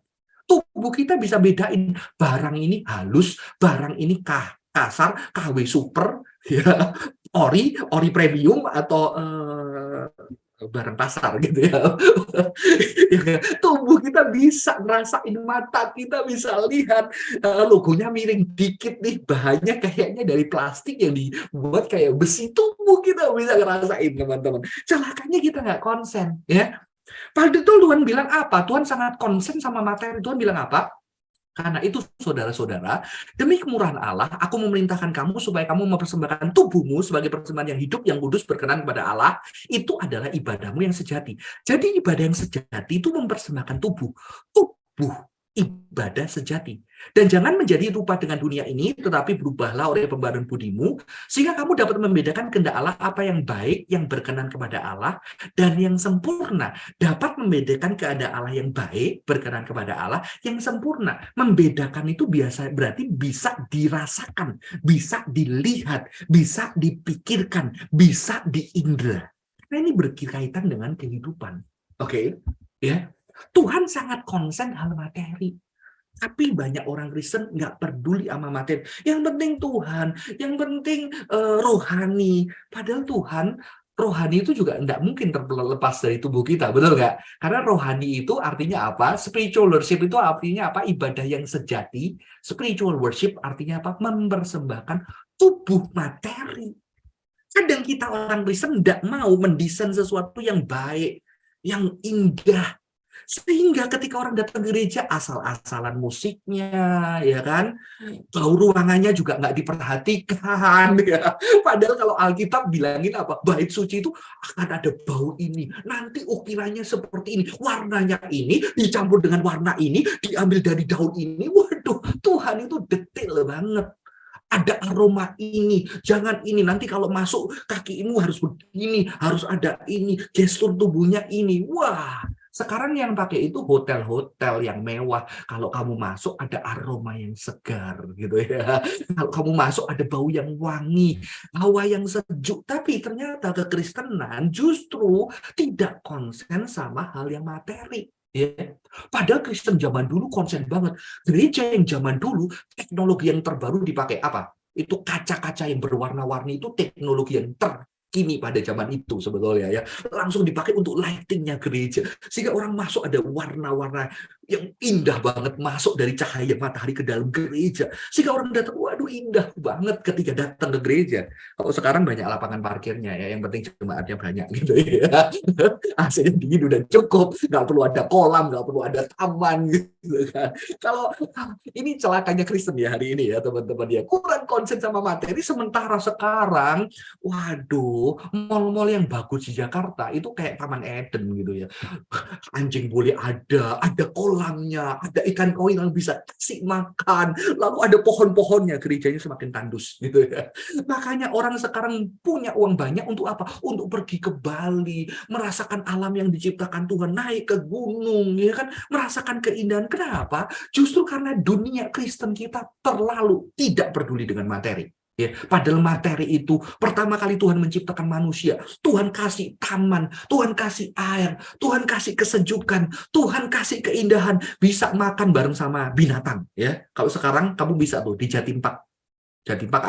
Tubuh kita bisa bedain barang ini halus, barang ini kasar, KW super, ya, ori premium atau barang pasar gitu ya. Tubuh kita bisa ngerasain, mata kita bisa lihat logonya miring dikit nih, bahannya kayaknya dari plastik yang dibuat kayak besi, tubuh kita bisa ngerasain teman-teman. Celakanya kita nggak konsen ya. Padahal Tuhan bilang apa? Tuhan sangat konsen sama materi. Tuhan bilang apa? Karena itu, saudara-saudara, demi kemurahan Allah, aku memerintahkan kamu supaya kamu mempersembahkan tubuhmu sebagai persembahan yang hidup, yang kudus, berkenan kepada Allah. Itu adalah ibadahmu yang sejati. Jadi ibadah yang sejati itu mempersembahkan tubuh. Tubuh ibadah sejati. Dan jangan menjadi rupa dengan dunia ini, tetapi berubahlah oleh pembaharuan budimu, sehingga kamu dapat membedakan kehendak Allah apa yang baik, yang berkenan kepada Allah, dan yang sempurna. Dapat membedakan kehendak Allah yang baik, berkenan kepada Allah, yang sempurna. Membedakan itu biasa berarti bisa dirasakan, bisa dilihat, bisa dipikirkan, bisa diindra. Nah, ini berkaitan dengan kehidupan. Oke, ya. Tuhan sangat konsen hal materi. Tapi banyak orang Kristen nggak peduli sama materi. Yang penting Tuhan, yang penting rohani. Padahal Tuhan, rohani itu juga nggak mungkin terlepas dari tubuh kita, betul nggak? Karena rohani itu artinya apa? Spiritual worship itu artinya apa? Ibadah yang sejati. Spiritual worship artinya apa? Mempersembahkan tubuh materi. Kadang kita orang Kristen nggak mau mendesain sesuatu yang baik, yang indah. Sehingga ketika orang datang ke gereja, asal-asalan musiknya, ya kan? Bau ruangannya juga nggak diperhatikan, ya. Padahal kalau Alkitab bilangin apa? Bait suci itu akan ada bau ini. Nanti ukirannya seperti ini. Warnanya ini dicampur dengan warna ini, diambil dari daun ini. Waduh, Tuhan itu detail banget. Ada aroma ini, jangan ini. Nanti kalau masuk kakimu harus begini, harus ada ini, gestur tubuhnya ini. Wah, sekarang yang pakai itu hotel-hotel yang mewah. Kalau kamu masuk ada aroma yang segar gitu ya. Kalau kamu masuk ada bau yang wangi, hawa yang sejuk. Tapi ternyata kekristenan justru tidak konsen sama hal yang materi. Ya. Padahal Kristen zaman dulu konsen banget. Gereja yang zaman dulu teknologi yang terbaru dipakai apa? Itu kaca-kaca yang berwarna-warni itu teknologi yang terkini pada zaman itu sebetulnya ya. Langsung dipakai untuk lightingnya gereja. Sehingga orang masuk ada warna-warna yang indah banget masuk dari cahaya matahari ke dalam gereja. Sehingga orang datang, waduh indah banget ketika datang ke gereja. Kalau sekarang banyak lapangan parkirnya ya, yang penting jemaatnya banyak gitu ya. AC-nya dingin udah cukup, nggak perlu ada kolam, nggak perlu ada taman gitu kan. Kalau ini celakanya Kristen ya hari ini ya teman-teman ya, kurang konsen sama materi. Sementara sekarang, waduh, mall-mall yang bagus di Jakarta itu kayak Taman Eden gitu ya. Anjing boleh ada kolamnya, ada ikan koi yang bisa kasih makan, lalu ada pohon-pohonnya, gerejanya semakin tandus gitu ya. Makanya orang sekarang punya uang banyak untuk apa? Untuk pergi ke Bali, merasakan alam yang diciptakan Tuhan, naik ke gunung, ya kan, merasakan keindahan. Kenapa? Justru karena dunia Kristen kita terlalu tidak peduli dengan materi. Ya, padahal materi itu pertama kali Tuhan menciptakan manusia, Tuhan kasih taman, Tuhan kasih air, Tuhan kasih kesejukan, Tuhan kasih keindahan, bisa makan bareng sama binatang. Ya, kalau sekarang kamu bisa tuh di Jatim Park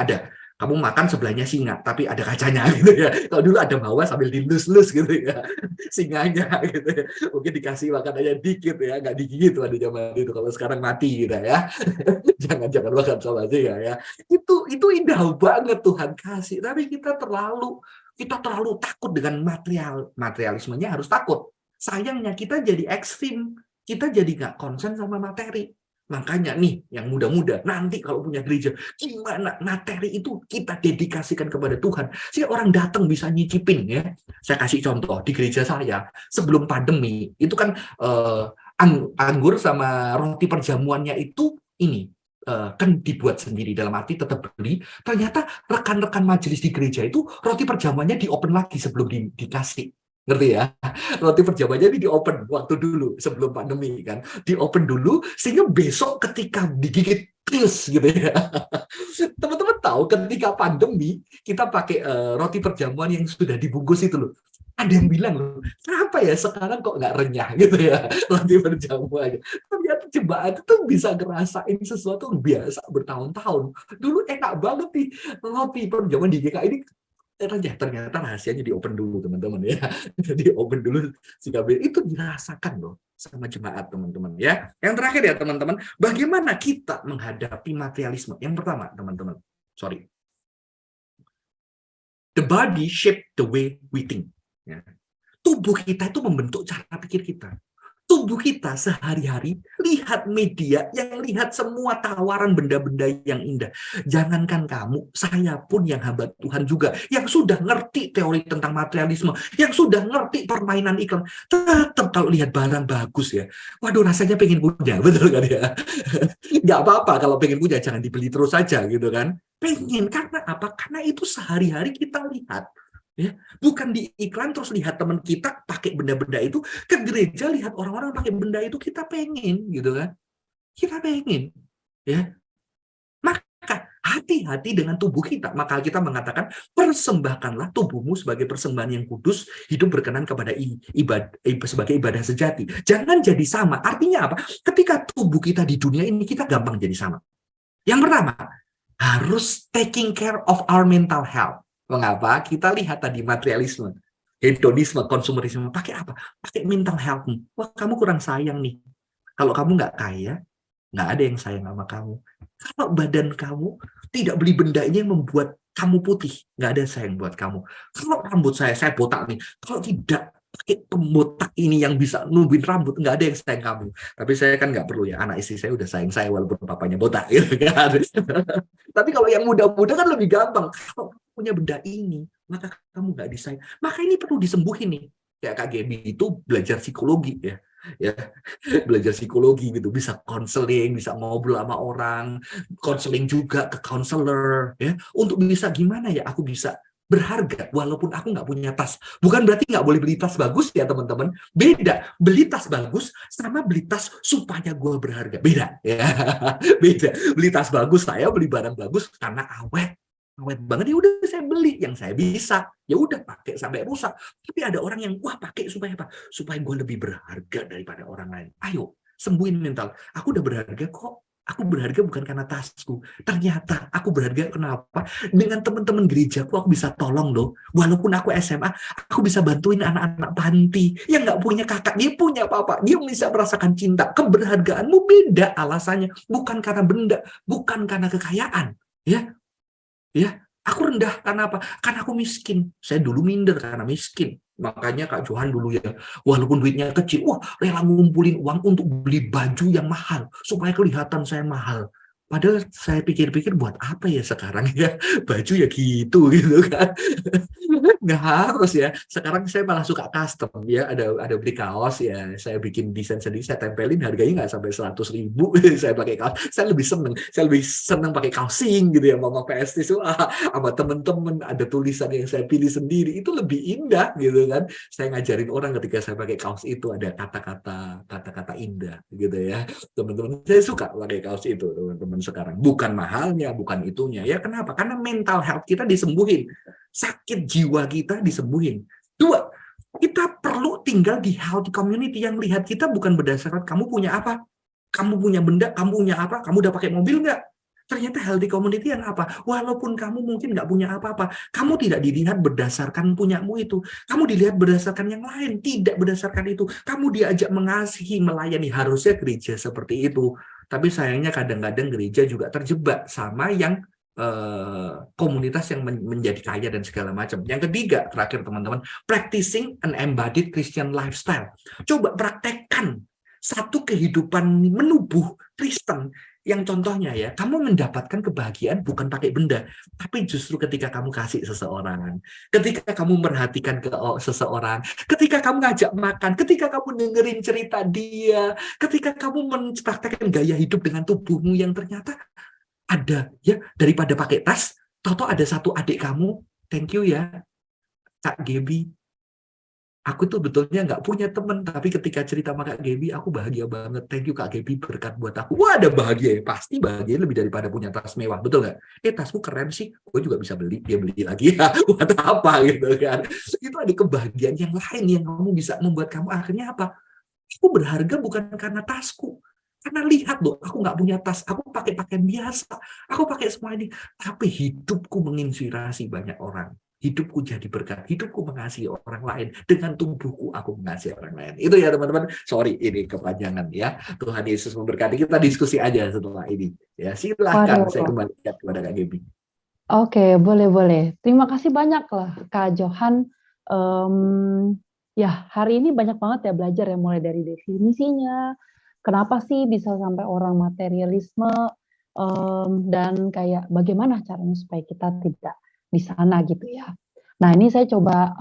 ada. Kamu makan sebelahnya singa, tapi ada kacanya gitu ya. Kalau dulu ada bawah sambil dilus-lus gitu ya, singanya gitu ya. Mungkin dikasih makan aja dikit ya, nggak digigit pada zaman itu. Kalau sekarang mati gitu ya. Jangan makan sama singa ya. Itu indah banget Tuhan kasih, tapi kita terlalu takut dengan materialismenya harus takut. Sayangnya kita jadi ekstrim, kita jadi nggak konsen sama materi. Makanya nih, yang muda-muda, nanti kalau punya gereja, gimana materi itu kita dedikasikan kepada Tuhan. Sehingga orang datang bisa nyicipin ya. Saya kasih contoh, di gereja saya, sebelum pandemi, itu kan anggur sama roti perjamuannya itu ini, kan dibuat sendiri, dalam arti tetap beli. Ternyata rekan-rekan majelis di gereja itu, roti perjamuannya di-open lagi sebelum dikasih. Ngerti ya? Roti perjamuannya ini di-open waktu dulu sebelum pandemi kan. Di-open dulu sehingga besok ketika digigit terus gitu ya. Teman-teman tahu ketika pandemi kita pakai roti perjamuan yang sudah dibungkus itu loh. Ada yang bilang loh, kenapa ya sekarang kok nggak renyah gitu ya roti perjamuannya. Ternyata jemaat itu bisa ngerasain sesuatu biasa bertahun-tahun. Dulu enak banget nih roti perjamuan di GKI ini. Ternyata rahasianya di open dulu teman-teman ya. Di open dulu sehingga itu dirasakan loh sama jemaat teman-teman ya. Yang terakhir ya teman-teman, bagaimana kita menghadapi materialisme? Yang pertama teman-teman, the body shape the way we think. Ya. Tubuh kita itu membentuk cara pikir kita. tubuh kita sehari-hari lihat media yang lihat semua tawaran benda-benda yang indah. Jangankan kamu, saya pun yang hamba Tuhan juga, yang sudah ngerti teori tentang materialisme, yang sudah ngerti permainan iklan, tetap kalau lihat barang bagus ya, waduh rasanya pengen punya, betul kan ya? Nggak apa-apa kalau pengen punya, jangan dibeli terus saja gitu kan. Pengen, karena apa? Karena itu sehari-hari kita lihat. Ya, bukan di iklan terus lihat teman kita pakai benda-benda itu, ke gereja lihat orang-orang pakai benda itu, kita pengen gitu kan, kita pengen ya. Maka hati-hati dengan tubuh kita. Maka kita mengatakan persembahkanlah tubuhmu sebagai persembahan yang kudus, hidup berkenan kepada sebagai ibadah sejati. Jangan jadi sama. Artinya apa? Ketika tubuh kita di dunia ini kita gampang jadi sama. Yang pertama, harus taking care of our mental health. Mengapa? Kita lihat tadi materialisme, hedonisme, konsumerisme. Pakai apa? Pakai mental health. Wah, kamu kurang sayang nih. Kalau kamu nggak kaya, nggak ada yang sayang sama kamu. Kalau badan kamu tidak beli benda ini yang membuat kamu putih, nggak ada yang sayang buat kamu. Kalau rambut saya botak nih. Kalau tidak pakai pembotak ini yang bisa numbuhin rambut, nggak ada yang sayang kamu. Tapi saya kan nggak perlu ya, anak istri saya udah sayang saya walaupun papanya botak gitu kan. Tapi kalau yang muda-muda kan lebih gampang. Kalau punya benda ini, maka kamu nggak disayang. Maka ini perlu disembuhin nih. Kayak Kak Gaby itu belajar psikologi ya, belajar psikologi gitu, bisa konseling, bisa ngobrol sama orang, konseling juga ke konselor ya, untuk bisa gimana ya aku bisa berharga walaupun aku nggak punya tas. Bukan berarti nggak boleh beli tas bagus ya teman-teman. Beda, beli tas bagus sama beli tas supaya gue berharga. Beda ya. Beda. Beli tas bagus, saya beli barang bagus karena awet banget, ya udah saya beli yang saya bisa, ya udah pakai sampai rusak. Tapi ada orang yang wah pakai supaya apa? Supaya gue lebih berharga daripada orang lain. Ayo sembuhin mental. Aku udah berharga kok. Aku berharga bukan karena tasku. Ternyata aku berharga kenapa? Dengan teman-teman gerejaku aku bisa tolong loh. Walaupun aku SMA, aku bisa bantuin anak-anak panti yang nggak punya kakak, dia punya papa, dia bisa merasakan cinta. Keberhargaanmu beda alasannya, bukan karena benda, bukan karena kekayaan, ya. Ya, aku rendah karena apa? Karena aku miskin. Saya dulu minder karena miskin. Makanya Kak Johan dulu ya, walaupun duitnya kecil, wah rela ngumpulin uang untuk beli baju yang mahal supaya kelihatan saya mahal. Padahal saya pikir-pikir buat apa ya sekarang ya, baju ya gitu kan. Nggak harus ya. Sekarang saya malah suka custom ya. Ada beli kaos ya, saya bikin desain sendiri, saya tempelin, harganya nggak sampai 100.000. Saya pakai kaos, saya lebih seneng pakai kaosing gitu ya, Mama PST sama temen-temen, ada tulisan yang saya pilih sendiri, itu lebih indah gitu kan. Saya ngajarin orang ketika saya pakai kaos itu ada kata-kata indah gitu ya. Teman-teman saya suka pakai kaos itu teman-teman sekarang. Bukan mahalnya, bukan itunya ya. Kenapa? Karena mental health kita disembuhin, sakit jiwa kita disembuhin. 2, kita perlu tinggal di healthy community yang lihat kita bukan berdasarkan kamu punya apa, kamu punya benda, kamu punya apa, kamu udah pakai mobil nggak. Ternyata healthy community yang apa? Walaupun kamu mungkin nggak punya apa-apa, kamu tidak dilihat berdasarkan punyamu itu. Kamu dilihat berdasarkan yang lain, tidak berdasarkan itu. Kamu diajak mengasihi, melayani. Harusnya gereja seperti itu. Tapi sayangnya kadang-kadang gereja juga terjebak sama yang komunitas yang menjadi kaya dan segala macam. Yang ketiga, terakhir teman-teman, practicing an embodied Christian lifestyle. Coba praktekkan satu kehidupan menubuh Kristen yang contohnya ya, kamu mendapatkan kebahagiaan bukan pakai benda, tapi justru ketika kamu kasih seseorang, ketika kamu memperhatikan seseorang, ketika kamu ngajak makan, ketika kamu dengerin cerita dia, ketika kamu mempraktekkan gaya hidup dengan tubuhmu yang ternyata ada ya, daripada pakai tas, tahu ada satu adik kamu, thank you ya Kak Gaby. Aku tuh betulnya nggak punya temen, tapi ketika cerita sama Kak Gaby, aku bahagia banget. Thank you Kak Gaby, berkat buat aku. Wah, ada bahagia ya. Pasti bahagia lebih daripada punya tas mewah, betul nggak? Tasmu keren sih, gue juga bisa beli. Dia beli lagi ya, buat apa gitu kan? Itu ada kebahagiaan yang lain yang kamu bisa membuat kamu akhirnya apa? Aku berharga bukan karena tasku. Karena lihat loh, aku nggak punya tas, aku pakai pakaian biasa, aku pakai semua ini, tapi hidupku menginspirasi banyak orang. Hidupku jadi berkat, hidupku mengasihi orang lain, dengan tubuhku aku mengasihi orang lain. Itu ya teman-teman, sorry ini kepanjangan ya. Tuhan Yesus memberkati, kita diskusi aja setelah ini. Ya silahkan, saya kembalikan kepada Kak Gaby. Oke, boleh. Terima kasih banyak lah Kak Johan. Ya, hari ini banyak banget ya belajar ya, mulai dari definisinya, kenapa sih bisa sampai orang materialisme, dan kayak bagaimana caranya supaya kita tidak di sana gitu ya. Nah, ini saya coba,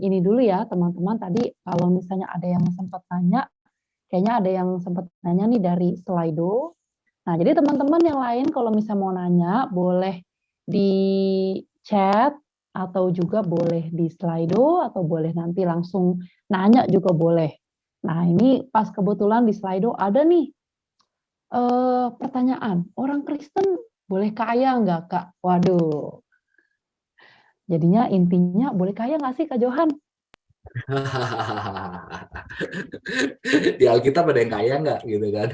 ini dulu ya teman-teman, tadi kalau misalnya ada yang sempat tanya, kayaknya ada yang sempat nanya nih dari Slido. Nah, jadi teman-teman yang lain kalau misalnya mau nanya, boleh di chat atau juga boleh di Slido atau boleh nanti langsung nanya juga boleh. Nah, ini pas kebetulan di Slido ada nih pertanyaan, orang Kristen boleh kaya nggak, Kak? Waduh, jadinya intinya boleh kaya nggak sih, Kak Johan? Di Alkitab ada yang kaya nggak gitu kan?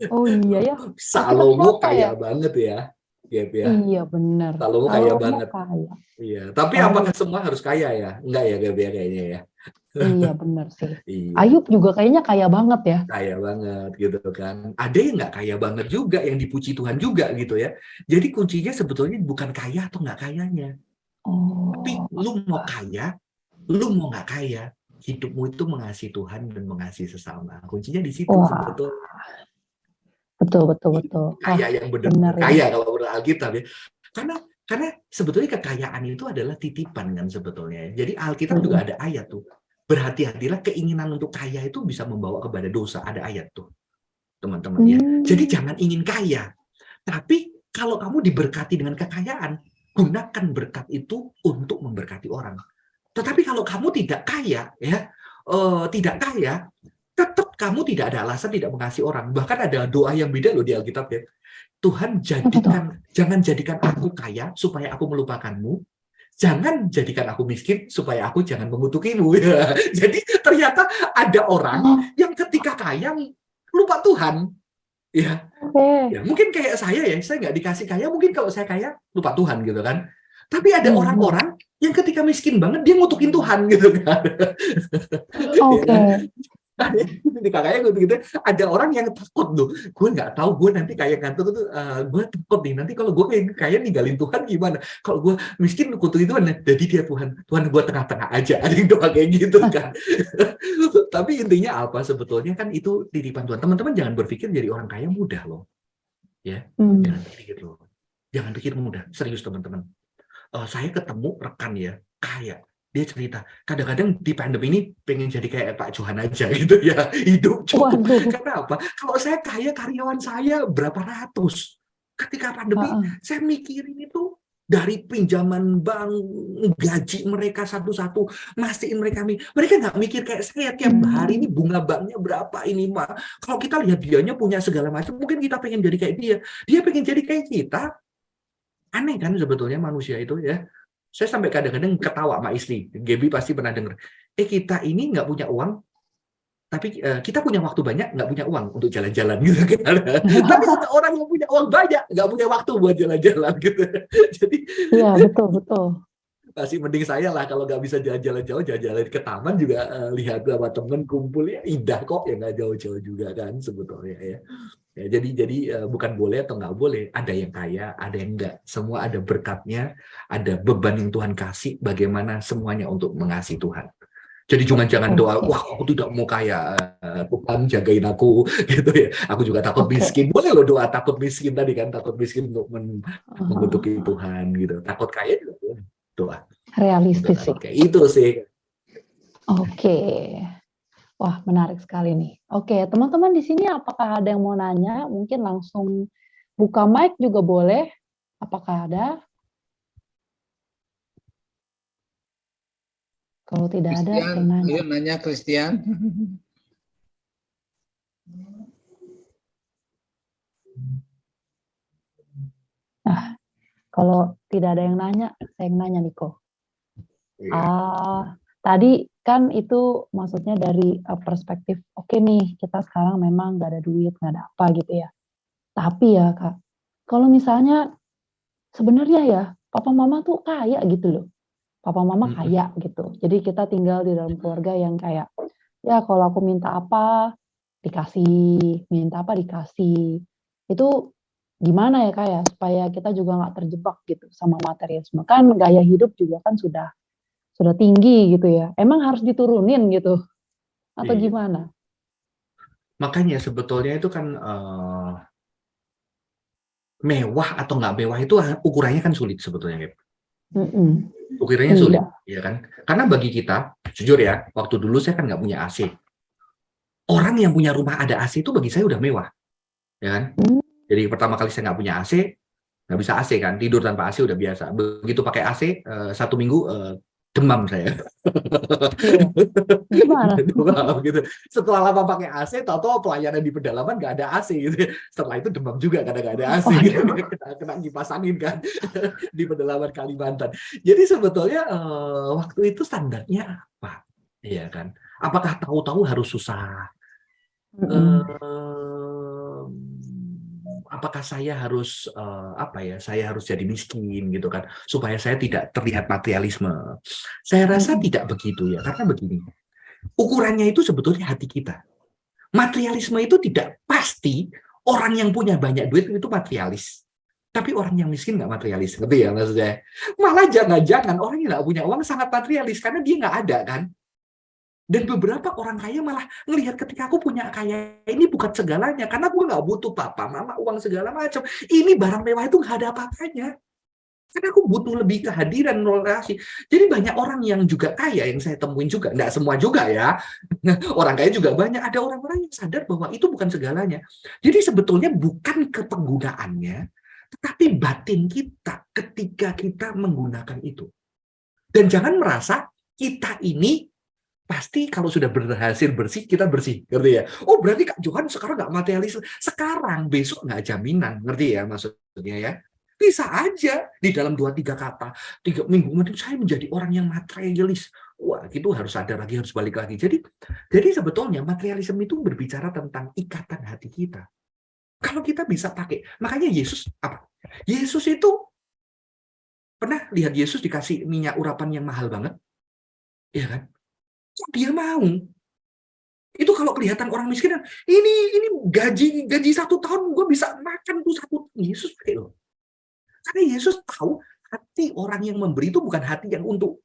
Oh iya ya, Alkitab Salomo siapa ya? kaya banget ya, Gap ya. Iya benar, Salomo kaya Salomo banget. kaya. Iya. Tapi Waduh, apakah semua harus kaya ya? Enggak ya, Gap ya kayaknya ya. iya benar sih. Iya. Ayub juga kayaknya kaya banget ya. Kaya banget gitu kan. Ada yang nggak kaya banget juga, yang dipuji Tuhan juga gitu ya. Jadi kuncinya sebetulnya bukan kaya atau nggak kayanya. Tapi Oh, lu mau nggak kaya, hidupmu itu mengasihi Tuhan dan mengasihi sesama. Kuncinya di situ wah, sebetulnya. betul betul betul. Wah, Kaya yang benar benar-benar ini. kaya kalau menurut Alkitab ya. Karena sebetulnya kekayaan itu adalah titipan kan sebetulnya. Jadi Alkitab juga ada ayat tuh. Berhati-hatilah, keinginan untuk kaya itu bisa membawa kepada dosa. Ada ayat tuh, teman-teman ya. Jadi Hmm, jangan ingin kaya. Tapi kalau kamu diberkati dengan kekayaan, gunakan berkat itu untuk memberkati orang. Tetapi kalau kamu tidak kaya, ya, tidak kaya, tetap kamu tidak ada alasan tidak mengasihi orang. Bahkan ada doa yang beda loh di Alkitab ya. Tuhan apa tuh? jangan jadikan aku kaya supaya aku melupakanmu. Jangan jadikan aku miskin supaya aku jangan mengutukimu. Ya. Jadi ternyata ada orang Oh, yang ketika kaya lupa Tuhan. Ya, oke. ya mungkin kayak saya nggak dikasih kaya, mungkin kalau saya kaya lupa Tuhan gitu kan. Tapi ada Hmm. orang-orang yang ketika miskin banget dia ngutukin Tuhan gitu kan. Ya Oke. kan? Di kakaknya gue gitu, ada orang yang takut loh, gue nggak tahu gue nanti kayak ngantuk itu, gue takut nih nanti kalau gue kayak ninggalin Tuhan gimana, kalau gue miskin kutuk itu, jadi dia Tuhan gue tengah-tengah aja, ada yang doa kayak gitu kan. Tapi intinya apa sebetulnya kan itu titipan Tuhan. Teman-teman jangan berpikir jadi orang kaya mudah loh, ya Hmm. jangan pikir loh, jangan pikir mudah, serius teman-teman. Saya ketemu rekan ya kaya, dia cerita kadang-kadang di pandemi ini pengen jadi kayak Pak Johan aja gitu ya, hidup cukup. Waduh. Kenapa? Kalau saya kaya, karyawan saya berapa ratus. Ketika pandemi Heeh. saya mikirin itu dari pinjaman bank, gaji mereka satu-satu, mastiin mereka nggak mikir kayak saya tiap hari ini Hmm. bunga banknya berapa ini mah. Kalau kita lihat dianya punya segala macam, mungkin kita pengen jadi kayak dia pengen jadi kayak kita. Aneh kan sebetulnya manusia itu ya. Saya sampai kadang-kadang ketawa sama istri. Gaby pasti pernah dengar. Kita ini nggak punya uang, tapi kita punya waktu banyak, nggak punya uang untuk jalan-jalan gitu kan. Tapi ada orang yang punya uang banyak, nggak punya waktu buat jalan-jalan gitu. Jadi Iya, betul betul. masih mending saya lah kalau nggak bisa jalan-jalan jauh, jalan-jalan ke taman juga, lihat sama temen kumpul ya indah kok, ya nggak jauh-jauh juga kan sebetulnya ya. Ya, jadi bukan boleh atau nggak boleh, ada yang kaya, ada yang enggak. Semua ada berkatnya, ada beban yang Tuhan kasih, bagaimana semuanya untuk mengasihi Tuhan. Jadi jangan doa, Oke. wah aku tidak mau kaya, Tuhan jagain aku, gitu ya. Aku juga takut Oke. miskin. Boleh loh doa takut miskin tadi kan, takut miskin untuk mengutuki Heeh. Tuhan gitu. Takut kaya juga boleh doa untuk Realistis sih. takut kaya. Itu sih. Oke. Wah, menarik sekali nih. Oke, teman-teman di sini apakah ada yang mau nanya? Mungkin langsung buka mic juga boleh. Apakah ada? Kalau tidak ada, Christian, saya nanya. ayo nanya Christian. Nah, kalau tidak ada yang nanya, saya yang nanya, Niko. Iya. Tadi kan itu maksudnya dari perspektif, oke nih, kita sekarang memang nggak ada duit, nggak ada apa gitu ya. Tapi ya, Kak, kalau misalnya sebenarnya ya, papa mama tuh kaya gitu loh. Papa mama kaya gitu. Jadi kita tinggal di dalam keluarga yang kayak, ya kalau aku minta apa, dikasih, minta apa dikasih. Itu gimana ya Kak ya, supaya kita juga nggak terjebak gitu sama materialisme. Kan gaya hidup juga kan sudah sudah tinggi gitu ya. Emang harus diturunin gitu atau Iya. gimana? Makanya sebetulnya itu kan mewah atau nggak mewah itu ukurannya kan sulit sebetulnya, Gap. Mm-mm. Ukurannya sulit, Iya. ya kan? Karena bagi kita, jujur ya, waktu dulu saya kan nggak punya AC. Orang yang punya rumah ada AC itu bagi saya udah mewah, ya kan? Hmm. Jadi pertama kali saya nggak punya AC, nggak bisa AC kan, tidur tanpa AC udah biasa. Begitu pakai AC, 1 minggu demam saya. Iya. Gimana? Demam gitu. Setelah lama pakai AC, tahu-tahu pelayanan di pedalaman nggak ada AC gitu. Setelah itu demam juga karena nggak ada AC Oh, gitu. Kena kipas angin kan di pedalaman Kalimantan. Jadi sebetulnya waktu itu standarnya apa? Iya kan? Apakah tahu-tahu harus susah? Mm-mm. Apakah saya harus apa ya? Saya harus jadi miskin gitu kan, supaya saya tidak terlihat materialisme. Saya rasa tidak begitu ya, karena begini. Ukurannya itu sebetulnya hati kita. Materialisme itu tidak pasti orang yang punya banyak duit itu materialis. Tapi orang yang miskin nggak materialis, ngerti ya maksudnya? Malah jangan-jangan orang yang nggak punya uang sangat materialis karena dia nggak ada kan. Dan beberapa orang kaya malah ngelihat ketika aku punya kaya ini bukan segalanya, karena gue nggak butuh papa, mama, uang segala macam. Ini barang mewah itu nggak ada apa-apanya. Karena aku butuh lebih kehadiran relasi. Jadi banyak orang yang juga kaya yang saya temuin juga, nggak semua juga ya. Orang kaya juga banyak. Ada orang-orang yang sadar bahwa itu bukan segalanya. Jadi sebetulnya bukan ke penggunaannya, tetapi batin kita ketika kita menggunakan itu. Dan jangan merasa kita ini pasti kalau sudah berhasil bersih, kita bersih, ngerti ya? Oh, berarti Kak Johan sekarang nggak materialis. Sekarang, besok nggak jaminan, ngerti ya maksudnya ya? Bisa aja di dalam 2-3 kata, 3 minggu kemudian saya menjadi orang yang materialis. Wah, itu harus sadar lagi, harus balik lagi. Jadi sebetulnya materialisme itu berbicara tentang ikatan hati kita. Kalau kita bisa pakai, makanya Yesus apa? Yesus itu pernah lihat Yesus dikasih minyak urapan yang mahal banget, ya kan? Kok dia mau? Itu kalau kelihatan orang miskin, ini gaji 1 tahun gue bisa makan tuh 1 Yesus pakai loh. Karena Yesus tahu hati orang yang memberi itu bukan hati yang untuk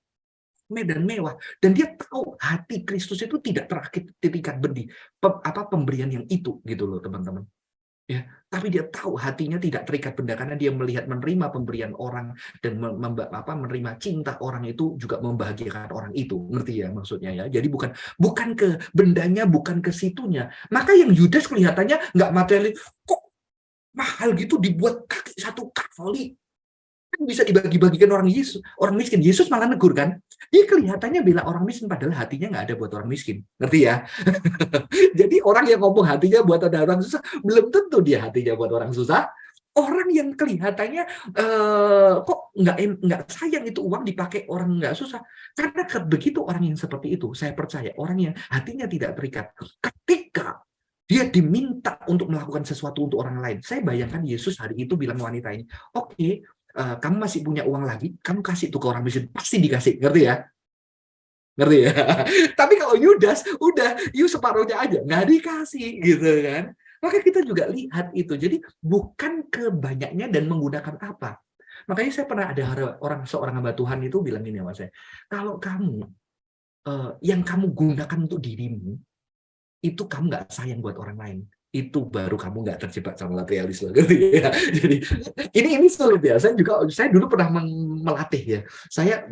medan mewah, dan dia tahu hati Kristus itu tidak terikat benih pemberian yang itu gitu loh teman-teman. Ya, tapi dia tahu hatinya tidak terikat benda karena dia melihat menerima pemberian orang dan menerima cinta orang itu juga membahagiakan orang itu, ngerti ya maksudnya ya. Jadi bukan ke bendanya, bukan ke situnya. Maka yang Yudas kelihatannya nggak materialis, kok mahal gitu dibuat kaki 1 kali. Kan bisa dibagi-bagikan orang miskin. Yesus malah negur kan. Dia kelihatannya bela orang miskin padahal hatinya nggak ada buat orang miskin. Ngerti ya? Jadi orang yang ngomong hatinya buat ada orang susah, belum tentu dia hatinya buat orang susah. Orang yang kelihatannya kok nggak sayang itu uang dipakai orang nggak susah. Karena begitu orang yang seperti itu, saya percaya orang yang hatinya tidak terikat. Ketika dia diminta untuk melakukan sesuatu untuk orang lain. Saya bayangkan Yesus hari itu bilang wanita ini, oke, kamu masih punya uang lagi, kamu kasih tuh ke orang miskin, pasti dikasih, ngerti ya? Ngerti ya? Tapi kalau Yudas, udah, separuhnya aja, nggak dikasih, gitu kan? Maka kita juga lihat itu. Jadi bukan ke banyaknya dan menggunakan apa. Makanya saya pernah ada seorang hamba Tuhan itu bilang gini sama saya, kalau kamu, yang kamu gunakan untuk dirimu, itu kamu nggak sayang buat orang lain. Itu baru kamu nggak terjebak sama materialisme. Ya. Jadi ini sulit ya. Saya dulu pernah melatih ya. Saya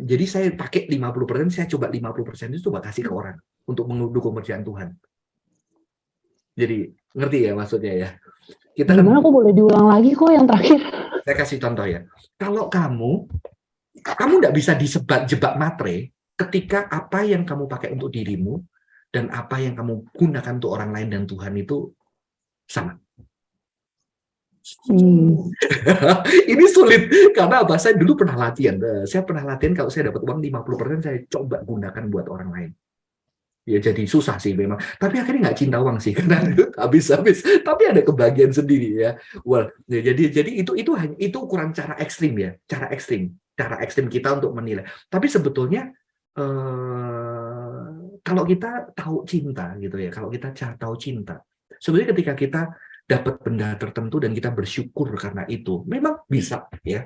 pakai 50%, saya coba 50% itu coba kasih ke orang untuk mendukung kerjaan Tuhan. Jadi ngerti ya maksudnya ya. Kita Gimana kok boleh diulang lagi kok yang terakhir? Saya kasih contoh ya. Kalau kamu nggak bisa jebak matre ketika apa yang kamu pakai untuk dirimu dan apa yang kamu gunakan untuk orang lain dan Tuhan itu sama. Ini sulit karena apa? Saya dulu pernah latihan. Saya pernah latihan kalau saya dapat uang 50% saya coba gunakan buat orang lain. Ya jadi susah sih memang. Tapi akhirnya nggak cinta uang sih karena habis-habis. Tapi ada kebahagiaan sendiri ya. Well, ya, jadi itu ukuran cara ekstrim ya. Cara ekstrim kita untuk menilai. Tapi sebetulnya kalau kita tahu cinta gitu ya. Kalau kita tahu cinta, sebetulnya ketika kita dapat benda tertentu dan kita bersyukur karena itu, memang bisa ya,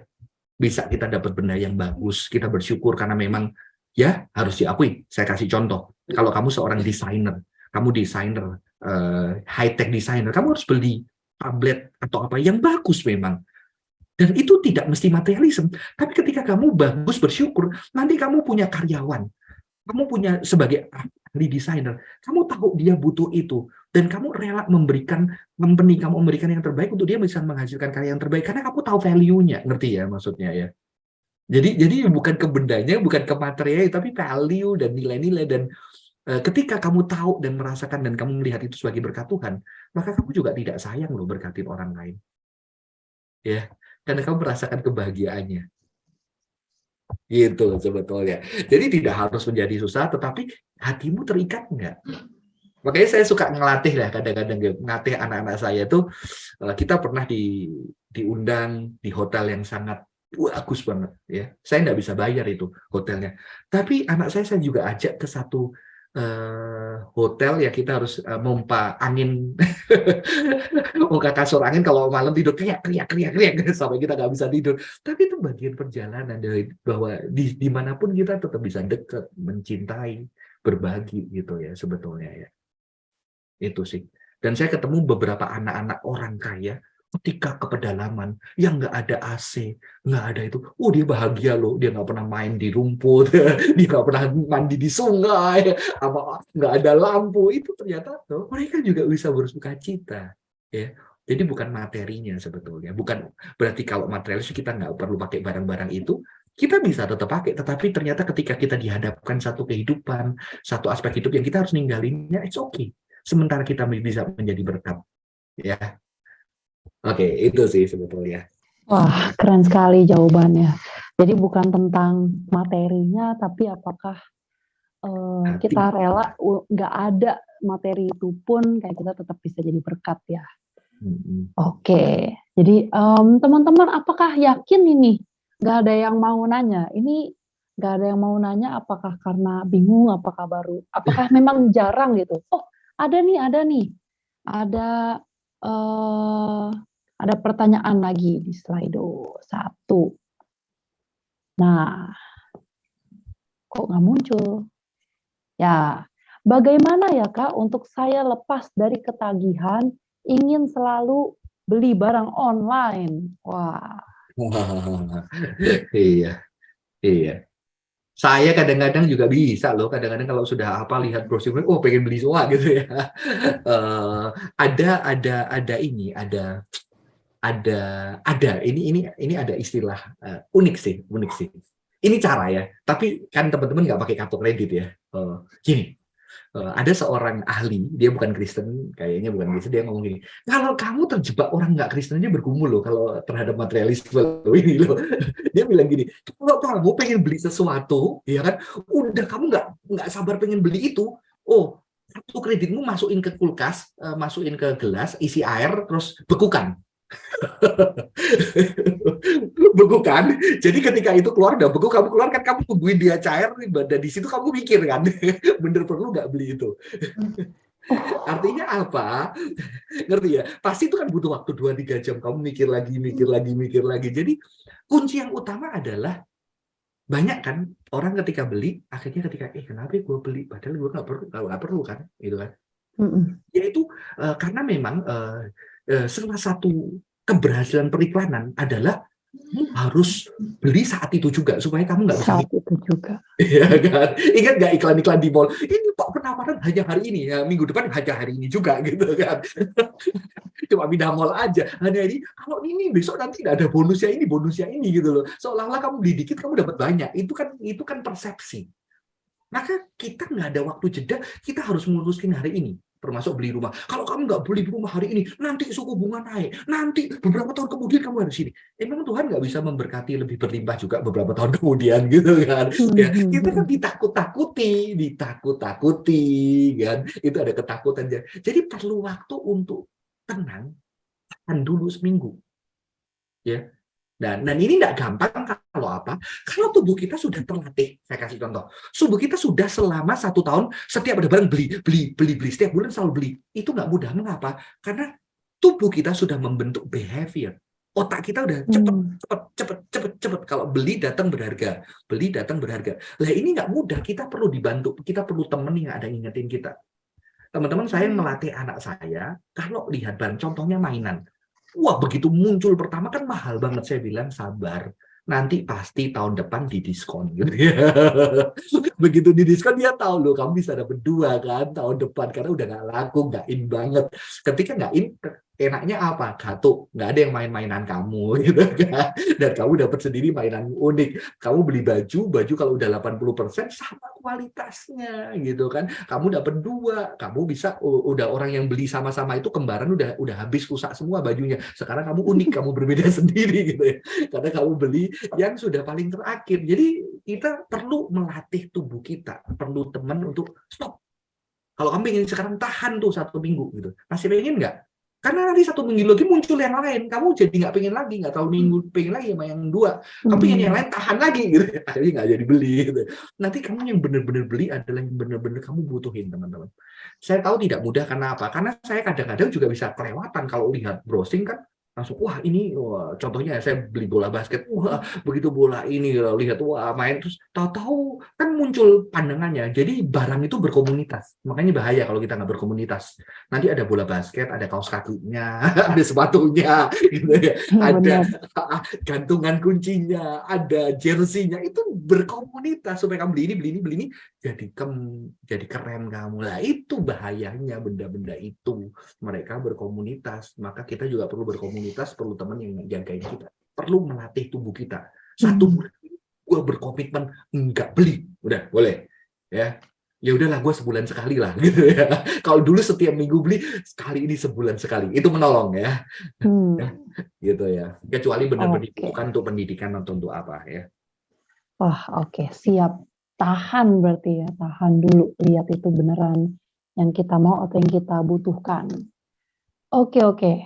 bisa kita dapat benda yang bagus, kita bersyukur karena memang Ya, harus diakui. Saya kasih contoh. Kalau kamu seorang desainer, kamu desainer, high-tech designer, kamu harus beli tablet atau apa yang bagus memang. Dan itu tidak mesti materialisme. Tapi ketika kamu bagus bersyukur, nanti kamu punya karyawan. Kamu punya sebagai ahli desainer, kamu tahu dia butuh itu. Dan kamu rela memberikan company, kamu memberikan yang terbaik untuk dia bisa menghasilkan karya yang terbaik. Karena kamu tahu value-nya. Ngerti ya maksudnya ya? Jadi bukan ke bendanya, bukan ke materialnya, tapi value dan nilai-nilai. Dan ketika kamu tahu dan merasakan dan kamu melihat itu sebagai berkat Tuhan, maka kamu juga tidak sayang loh berkatin orang lain. Ya, karena kamu merasakan kebahagiaannya. Gitu sebetulnya. Jadi tidak harus menjadi susah, tetapi hatimu terikat enggak? Makanya saya suka ngelatih lah kadang-kadang ngelatih anak-anak saya tuh. Kita pernah diundang di hotel yang sangat bagus banget ya. Saya nggak bisa bayar itu hotelnya. Tapi anak saya juga ajak ke satu hotel ya, kita harus mompa angin, muka kasur angin kalau malam tidur kriak sampai kita nggak bisa tidur. Tapi itu bagian perjalanan dari bahwa dimanapun kita tetap bisa dekat, mencintai, berbagi gitu ya sebetulnya ya. Itu sih. Dan saya ketemu beberapa anak-anak orang kaya ketika ke pedalaman yang nggak ada AC, nggak ada itu, dia bahagia loh, dia nggak pernah main di rumput, dia nggak pernah mandi di sungai, nggak ada lampu, itu ternyata tuh mereka juga bisa bersuka cita, ya. Jadi bukan materinya sebetulnya, bukan berarti kalau materialis kita nggak perlu pakai barang-barang itu, kita bisa tetap pakai, tetapi ternyata ketika kita dihadapkan satu kehidupan, satu aspek hidup yang kita harus ninggalinnya, it's okay. Sementara kita bisa menjadi berkat, ya. Oke, itu sih sebetulnya. Wah, keren sekali jawabannya. Jadi bukan tentang materinya, tapi apakah kita rela nggak ada materi itu pun kayak kita tetap bisa jadi berkat ya. Oke, jadi teman-teman apakah yakin ini? Nggak ada yang mau nanya. Ini nggak ada yang mau nanya apakah karena bingung, apakah memang jarang gitu. Oh, ada nih. Ada pertanyaan lagi di Slido 1. Nah, kok nggak muncul? Ya, bagaimana ya Kak untuk saya lepas dari ketagihan ingin selalu beli barang online? Wah. Iya. Saya kadang-kadang juga bisa loh. Kadang-kadang kalau sudah lihat brosur, pengen beli semua gitu ya. Ini ada istilah unik sih. Ini cara ya. Tapi kan teman-teman nggak pakai kartu kredit ya. Gini. Ada seorang ahli, dia bukan Kristen, kayaknya bukan Kristen, dia ngomong gini, kalau kamu terjebak orang nggak Kristen aja bergumul loh kalau terhadap materialisme loh, ini loh. Dia bilang gini, kalau kamu pengen beli sesuatu, ya kan, udah kamu nggak sabar pengen beli itu, kartu kreditmu masukin ke kulkas, masukin ke gelas, isi air, terus bekukan. Bekukan. Jadi ketika itu keluar udah beku, kamu keluarkan, kamu tungguin dia cair, dan di situ kamu mikir kan, bener perlu nggak beli itu. Artinya apa? Ngerti ya? Pasti itu kan butuh waktu 2-3 jam, kamu mikir lagi. Jadi kunci yang utama adalah banyak kan orang ketika beli, akhirnya ketika kenapa gue beli, padahal gue nggak perlu kan, gitu kan? Yaitu karena memang salah satu keberhasilan periklanan adalah kamu harus beli saat itu juga supaya kamu nggak bisa saat itu juga. Ya kan? Ingat nggak iklan-iklan di mall? Ini Pak penawaran hanya hari ini ya, minggu depan hanya hari ini juga gitu kan? Cuma pindah mall aja. Hanya ini, kalau ini besok nanti nggak ada bonusnya ini gitu loh. Seolah-olah kamu beli dikit kamu dapat banyak. Itu kan persepsi. Maka kita nggak ada waktu jeda, kita harus memutuskan hari ini. Termasuk beli rumah. Kalau kamu nggak beli rumah hari ini, nanti suku bunga naik. Nanti beberapa tahun kemudian kamu harus ini. Emang Tuhan nggak bisa memberkati lebih berlimpah juga beberapa tahun kemudian gitu kan? Ya, kita kan ditakut-takuti kan? Itu ada ketakutan. Jadi perlu waktu untuk tenang, tahan dulu seminggu. Ya. Dan ini tidak gampang kalau apa? Kalau tubuh kita sudah terlatih, saya kasih contoh. Tubuh kita sudah selama 1 tahun setiap ada barang beli, setiap bulan selalu beli. Itu nggak mudah. Mengapa? Karena tubuh kita sudah membentuk behavior. Otak kita udah cepet. Kalau beli datang berharga, Lah ini nggak mudah, kita perlu dibantu, kita perlu temen yang ada ngingetin kita. Teman-teman, saya melatih anak saya, kalau lihat barang, contohnya mainan. Wah, begitu muncul pertama kan mahal banget, saya bilang sabar. Nanti pasti tahun depan didiskon gitu ya. Begitu didiskon dia tahu loh, kamu bisa dapat 2 kan tahun depan karena udah nggak laku, nggak in banget. Ketika nggak in, enaknya apa? Gatuk, nggak ada yang main-mainan kamu gitu kan. Dan kamu dapat sendiri mainan unik. Kamu beli baju kalau udah 80% sama kualitasnya gitu kan. Kamu dapat 2, kamu bisa udah orang yang beli sama-sama itu kembaran udah habis rusak semua bajunya. Sekarang kamu unik, kamu berbeda sendiri gitu ya. Karena kamu beli yang sudah paling terakhir. Jadi kita perlu melatih tubuh kita, perlu teman untuk stop. Kalau kamu ingin sekarang tahan tuh 1 minggu gitu, masih pengen nggak? Karena nanti 1 minggu lagi muncul yang lain, kamu jadi nggak pengen lagi, nggak tahu minggu pengen lagi sama yang 2, kamu pengen yang lain tahan lagi gitu, akhirnya nggak jadi beli gitu. Nanti kamu yang benar-benar beli adalah yang benar-benar kamu butuhin, teman-teman. Saya tahu tidak mudah, karena apa? Karena saya kadang-kadang juga bisa kelewatan kalau lihat browsing kan, langsung contohnya saya beli bola basket, begitu bola ini lihat main, terus tahu-tahu kan muncul pandangannya. Jadi barang itu berkomunitas, makanya bahaya kalau kita nggak berkomunitas. Nanti ada bola basket, ada kaos kakinya, ada sepatunya gitu ya, ada gantungan kuncinya, ada jersinya, itu berkomunitas supaya kamu beli ini jadi keren kamu. Lah itu bahayanya benda-benda itu, mereka berkomunitas. Maka kita juga perlu berkomunitas, perlu teman yang jagain kita, perlu melatih tubuh kita. 1 bulan gue berkomitmen nggak beli, udah boleh ya udahlah, gue sebulan sekali lah gitu ya. Kalau dulu setiap minggu beli, sekali ini sebulan sekali, itu menolong ya. Gitu ya, kecuali benar-benar dibutuhkan untuk pendidikan atau untuk apa ya. Wah, oke, siap. Tahan berarti ya, tahan dulu, lihat itu beneran yang kita mau atau yang kita butuhkan. Oke,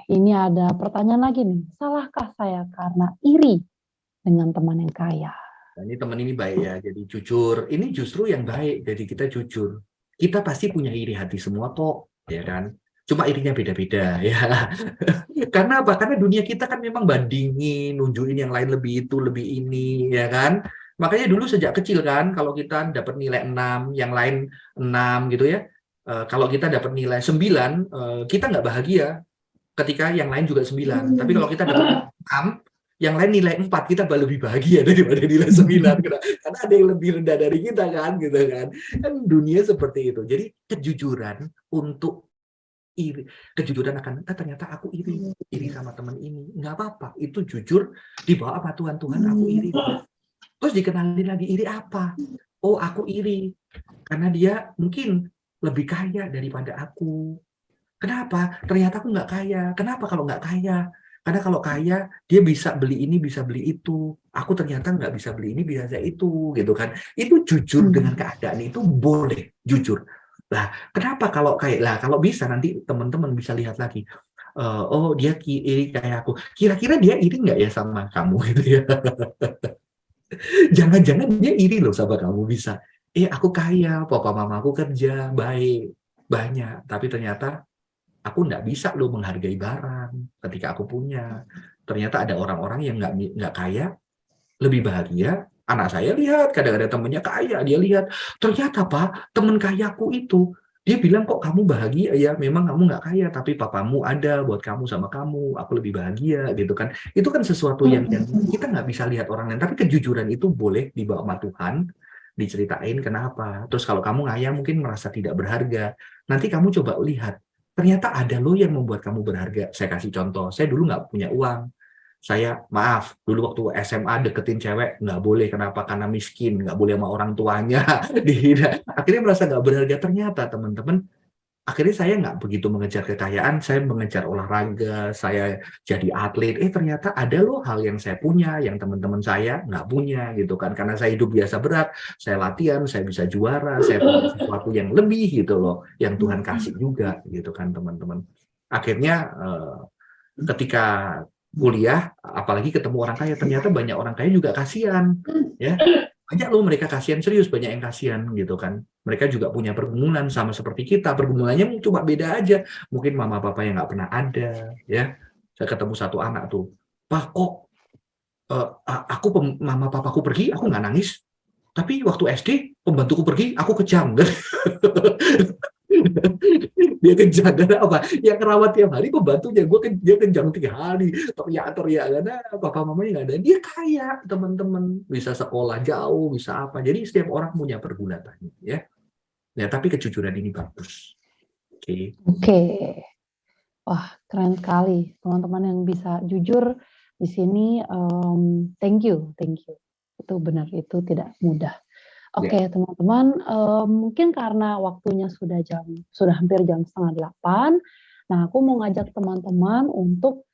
ini ada pertanyaan lagi nih. Salahkah saya karena iri dengan teman yang kaya? Nah, ini teman ini baik ya, jadi jujur. Ini justru yang baik, jadi kita jujur. Kita pasti punya iri hati semua kok, ya kan? Cuma irinya beda-beda ya. Karena apa? Karena dunia kita kan memang bandingin, nunjukin yang lain lebih itu, lebih ini, ya kan? Makanya dulu sejak kecil kan, kalau kita dapat nilai 6, yang lain 6 gitu ya. Kalau kita dapat nilai 9, kita nggak bahagia ketika yang lain juga 9. Tapi kalau kita dapat 6, yang lain nilai 4, kita lebih bahagia daripada nilai 9. Karena ada yang lebih rendah dari kita kan, gitu kan. Kan dunia seperti itu. Jadi kejujuran untuk iri, kejujuran akan ternyata aku iri sama teman ini, nggak apa-apa, itu jujur dibawa apa Tuhan aku iri. Terus dikenalin lagi, iri apa? Oh, aku iri karena dia mungkin lebih kaya daripada aku. Kenapa? Ternyata aku nggak kaya. Kenapa kalau nggak kaya? Karena kalau kaya, dia bisa beli ini, bisa beli itu. Aku ternyata nggak bisa beli ini, bisa itu, gitu kan. Itu jujur dengan keadaan itu boleh, jujur. Lah, kenapa kalau kalau bisa nanti teman-teman bisa lihat lagi. Oh, dia iri kayak aku. Kira-kira dia iri nggak ya sama kamu gitu ya? Jangan-jangan dia iri loh sama kamu, bisa. Aku kaya, papa mama aku kerja, baik, banyak. Tapi ternyata aku nggak bisa loh menghargai barang ketika aku punya. Ternyata ada orang-orang yang nggak kaya, lebih bahagia. Anak saya lihat, kadang-kadang temennya kaya, dia lihat. Ternyata Pak, temen kayaku itu, dia bilang kok kamu bahagia ya, memang kamu nggak kaya, tapi papamu ada buat kamu sama kamu, aku lebih bahagia gitu kan. Itu kan sesuatu yang kita nggak bisa lihat orang lain, tapi kejujuran itu boleh dibawa sama Tuhan, diceritain kenapa. Terus kalau kamu ngaya mungkin merasa tidak berharga, nanti kamu coba lihat, ternyata ada loh yang membuat kamu berharga. Saya kasih contoh, saya dulu nggak punya uang. Saya, maaf, dulu waktu SMA deketin cewek, nggak boleh. Kenapa? Karena miskin, nggak boleh sama orang tuanya. Akhirnya merasa nggak berharga. Ternyata, teman-teman, akhirnya saya nggak begitu mengejar kekayaan, saya mengejar olahraga, saya jadi atlet. Ternyata ada loh hal yang saya punya, yang teman-teman saya nggak punya, gitu kan. Karena saya hidup biasa berat, saya latihan, saya bisa juara, saya punya sesuatu yang lebih, gitu loh, yang Tuhan kasih juga, gitu kan, teman-teman. Akhirnya, ketika kuliah, apalagi ketemu orang kaya, ternyata banyak orang kaya juga kasihan, ya. Banyak loh mereka kasihan, serius banyak yang kasihan gitu kan. Mereka juga punya pergumulan sama seperti kita, pergumulannya cuma beda aja. Mungkin mama papa yang nggak pernah ada, ya. Saya ketemu satu anak tuh, Pak, kok mama papaku pergi, aku nggak nangis. Tapi waktu SD, pembantuku pergi, aku kejang. Dia kejang karena apa? Yang rawat tiap hari pembantunya, dia kejang 3 hari, teriak-teriak karena papa mamanya nggak ada. Dia kaya, teman-teman, bisa sekolah jauh, bisa apa. Jadi setiap orang punya pergulatannya, ya. Ya, tapi kejujuran ini bagus. Oke. Oke. Wah, keren sekali teman-teman yang bisa jujur di sini. Thank you. Itu benar, itu tidak mudah. Oke, teman-teman, mungkin karena waktunya sudah hampir jam 7:30. Nah, aku mau ngajak teman-teman untuk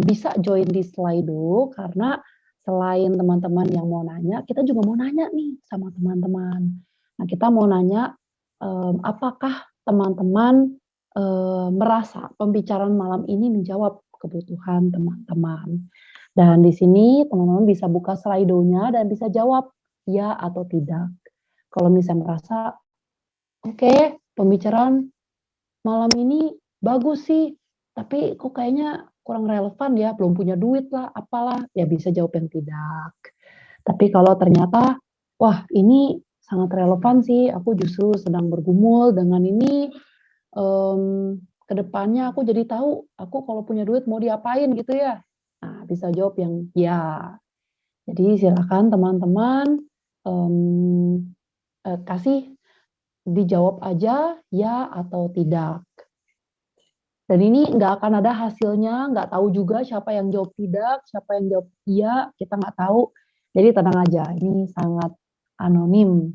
bisa join di Slido, karena selain teman-teman yang mau nanya, kita juga mau nanya nih sama teman-teman. Nah, kita mau nanya, apakah teman-teman merasa pembicaraan malam ini menjawab kebutuhan teman-teman. Dan di sini teman-teman bisa buka Slido-nya dan bisa jawab ya atau tidak. Kalau misalnya merasa, oke, pembicaraan malam ini bagus sih, tapi kok kayaknya kurang relevan ya, belum punya duit lah, apalah, ya bisa jawab yang tidak. Tapi kalau ternyata, wah ini sangat relevan sih, aku justru sedang bergumul dengan ini, kedepannya aku jadi tahu, aku kalau punya duit mau diapain gitu ya. Nah, bisa jawab yang ya. Jadi silakan teman-teman, kasih dijawab aja ya atau tidak. Dan ini nggak akan ada hasilnya, nggak tahu juga siapa yang jawab tidak, siapa yang jawab iya, kita nggak tahu. Jadi tenang aja, ini sangat anonim.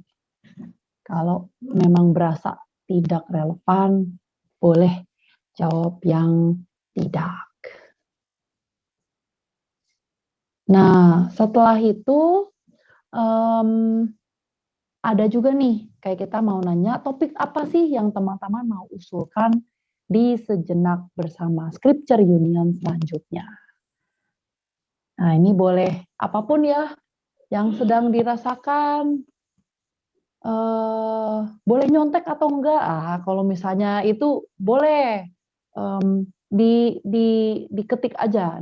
Kalau memang berasa tidak relevan, boleh jawab yang tidak. Nah, setelah itu ada juga nih, kayak kita mau nanya topik apa sih yang teman-teman mau usulkan di sejenak bersama Scripture Union selanjutnya. Nah, ini boleh apapun ya yang sedang dirasakan, boleh nyontek atau enggak. Kalau misalnya itu boleh diketik aja.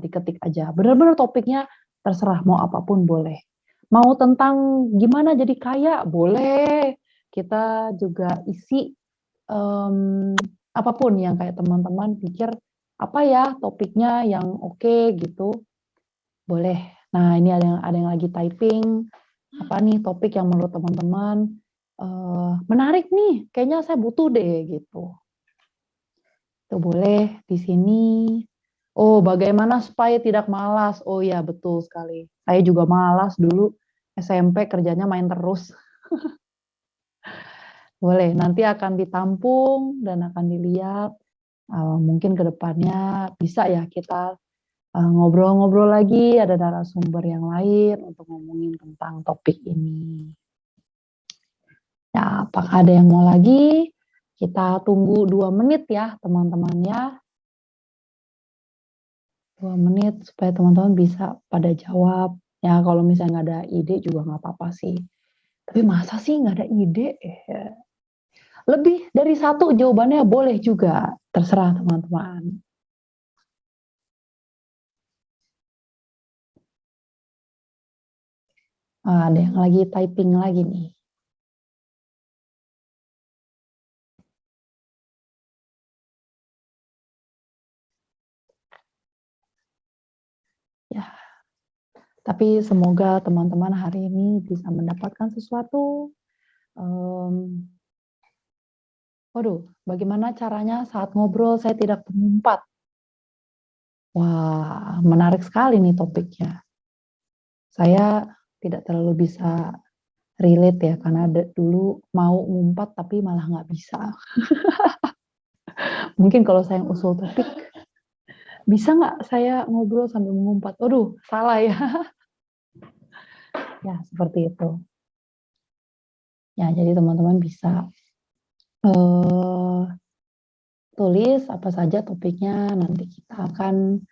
Benar-benar topiknya terserah, mau apapun boleh. Mau tentang gimana jadi kaya, boleh. Kita juga isi apapun yang kayak teman-teman pikir, apa ya topiknya yang oke gitu, boleh. Nah, ini ada yang lagi typing, apa nih topik yang menurut teman-teman menarik nih, kayaknya saya butuh deh gitu. Itu boleh di sini. Oh, bagaimana supaya tidak malas? Oh ya, betul sekali. Saya juga malas dulu SMP kerjanya main terus. Boleh, nanti akan ditampung dan akan dilihat. Mungkin ke depannya bisa ya kita ngobrol-ngobrol lagi, ada narasumber yang lain untuk ngomongin tentang topik ini. Ya, apakah ada yang mau lagi? Kita tunggu 2 menit ya teman-teman ya. 2 menit supaya teman-teman bisa pada jawab. Ya kalau misalnya nggak ada ide juga nggak apa-apa sih. Tapi masa sih nggak ada ide? Lebih dari 1 jawabannya boleh juga, terserah teman-teman. Ada yang lagi typing lagi nih. Ya, tapi semoga teman-teman hari ini bisa mendapatkan sesuatu. Waduh, bagaimana caranya saat ngobrol saya tidak mengumpat? Wah, menarik sekali nih topiknya. Saya tidak terlalu bisa relate ya, karena dulu mau ngumpat tapi malah nggak bisa. Mungkin kalau saya yang usul topik, bisa nggak saya ngobrol sambil mengumpat? Waduh, salah ya. Ya, seperti itu. Ya, jadi teman-teman bisa tulis apa saja topiknya, nanti kita akan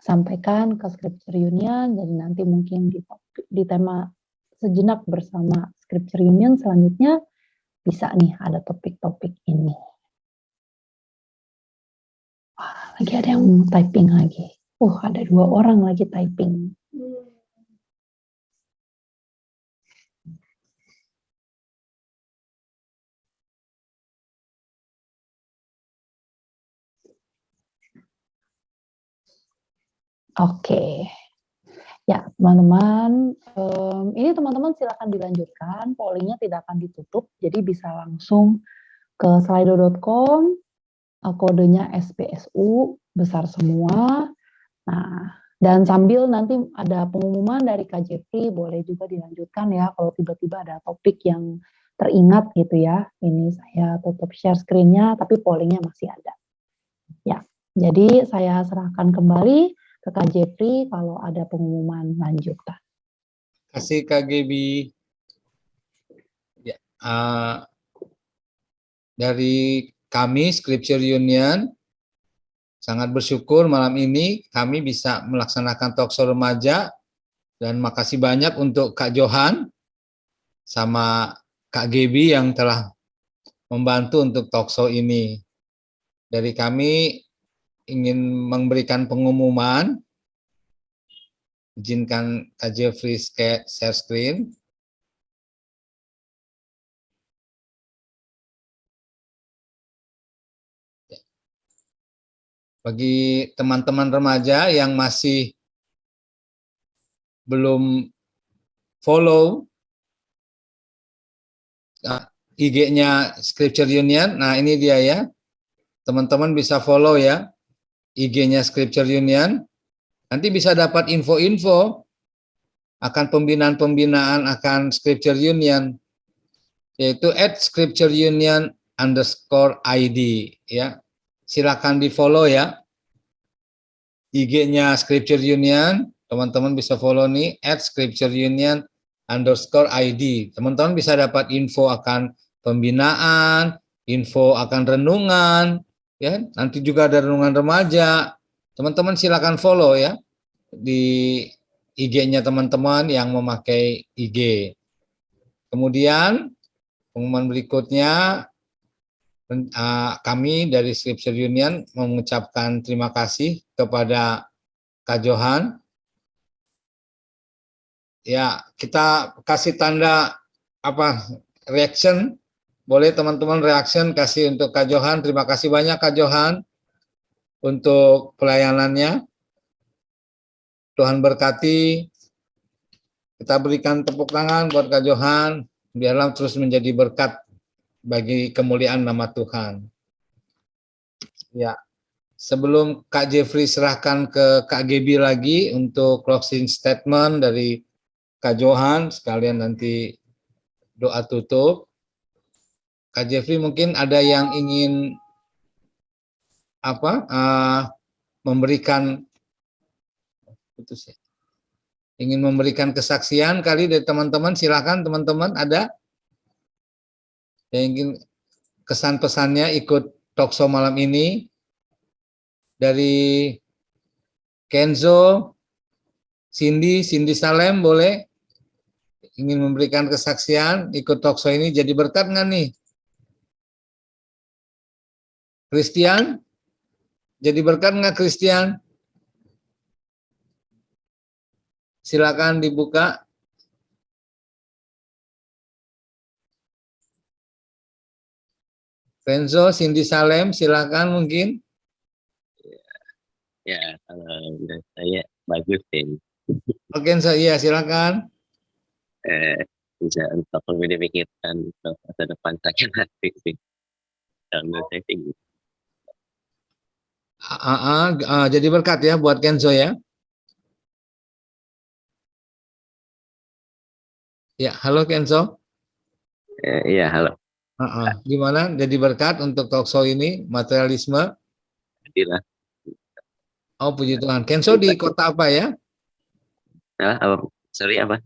sampaikan ke Scripture Union, jadi nanti mungkin di tema sejenak bersama Scripture Union selanjutnya bisa nih ada topik-topik ini. Wah, lagi ada yang typing lagi. Ada 2 orang lagi typing. Oke. Ya, teman-teman, ini teman-teman silakan dilanjutkan, pollingnya tidak akan ditutup, jadi bisa langsung ke slido.com, kodenya SPSU, besar semua. Nah, dan sambil nanti ada pengumuman dari Kak Jeffrey, boleh juga dilanjutkan ya, kalau tiba-tiba ada topik yang teringat gitu ya. Ini saya tutup share screen-nya, tapi pollingnya masih ada. Ya, jadi saya serahkan kembali ke Kak Jeffrey kalau ada pengumuman lanjut, Kak. Kasih Kak Gebi. Ya, dari kami Scripture Union sangat bersyukur malam ini kami bisa melaksanakan talkshow remaja, dan makasih banyak untuk Kak Johan sama Kak Gebi yang telah membantu untuk talkshow ini. Dari kami ingin memberikan pengumuman. Izinkan Kak Jeffrey share screen. Bagi teman-teman remaja yang masih belum follow IG-nya Scripture Union, nah ini dia ya. Teman-teman bisa follow ya IG-nya Scripture Union. Nanti bisa dapat info-info akan pembinaan-pembinaan akan Scripture Union, yaitu @scriptureunion_id ya. Silakan di follow ya IG-nya Scripture Union. Teman-teman bisa follow nih @scriptureunion_id. Teman-teman bisa dapat info akan pembinaan, info akan renungan ya. Nanti juga ada renungan remaja. Teman-teman silakan follow ya di IG-nya teman-teman yang memakai IG. Kemudian pengumuman berikutnya, kami dari Scripture Union mengucapkan terima kasih kepada Kak Johan. Ya, kita kasih tanda reaction. Boleh teman-teman reaction kasih untuk Kak Johan. Terima kasih banyak Kak Johan untuk pelayanannya. Tuhan berkati. Kita berikan tepuk tangan buat Kak Johan. Biarlah terus menjadi berkat bagi kemuliaan nama Tuhan. Ya, sebelum Kak Jeffrey serahkan ke Kak Gebi lagi untuk closing statement dari Kak Johan, sekalian nanti doa tutup. Kak Jeffrey mungkin ada yang ingin memberikan ingin memberikan kesaksian kali dari teman-teman. Silakan teman-teman, ada yang ingin kesan pesannya ikut talkshow malam ini. Dari Kenzo, Cindy Salem, boleh ingin memberikan kesaksian ikut talkshow ini, jadi berkat nggak nih? Christian, jadi berkat nggak Christian? Silakan dibuka. Renzo, Cindy Salem, silakan mungkin. Ya, kalau menurut saya bagus sih. Oke, iya silakan. Bisa untuk lebih dipikirkan untuk masa depan saya nanti sih. Kalau menurut saya sih gitu. Jadi berkat ya buat Kenzo ya. Ya, halo Kenzo. Iya, halo. Gimana? Jadi berkat untuk talkshow ini, materialisme? Jadilah. Oh, puji Tuhan. Kenzo di kota apa ya? Sorry, apa?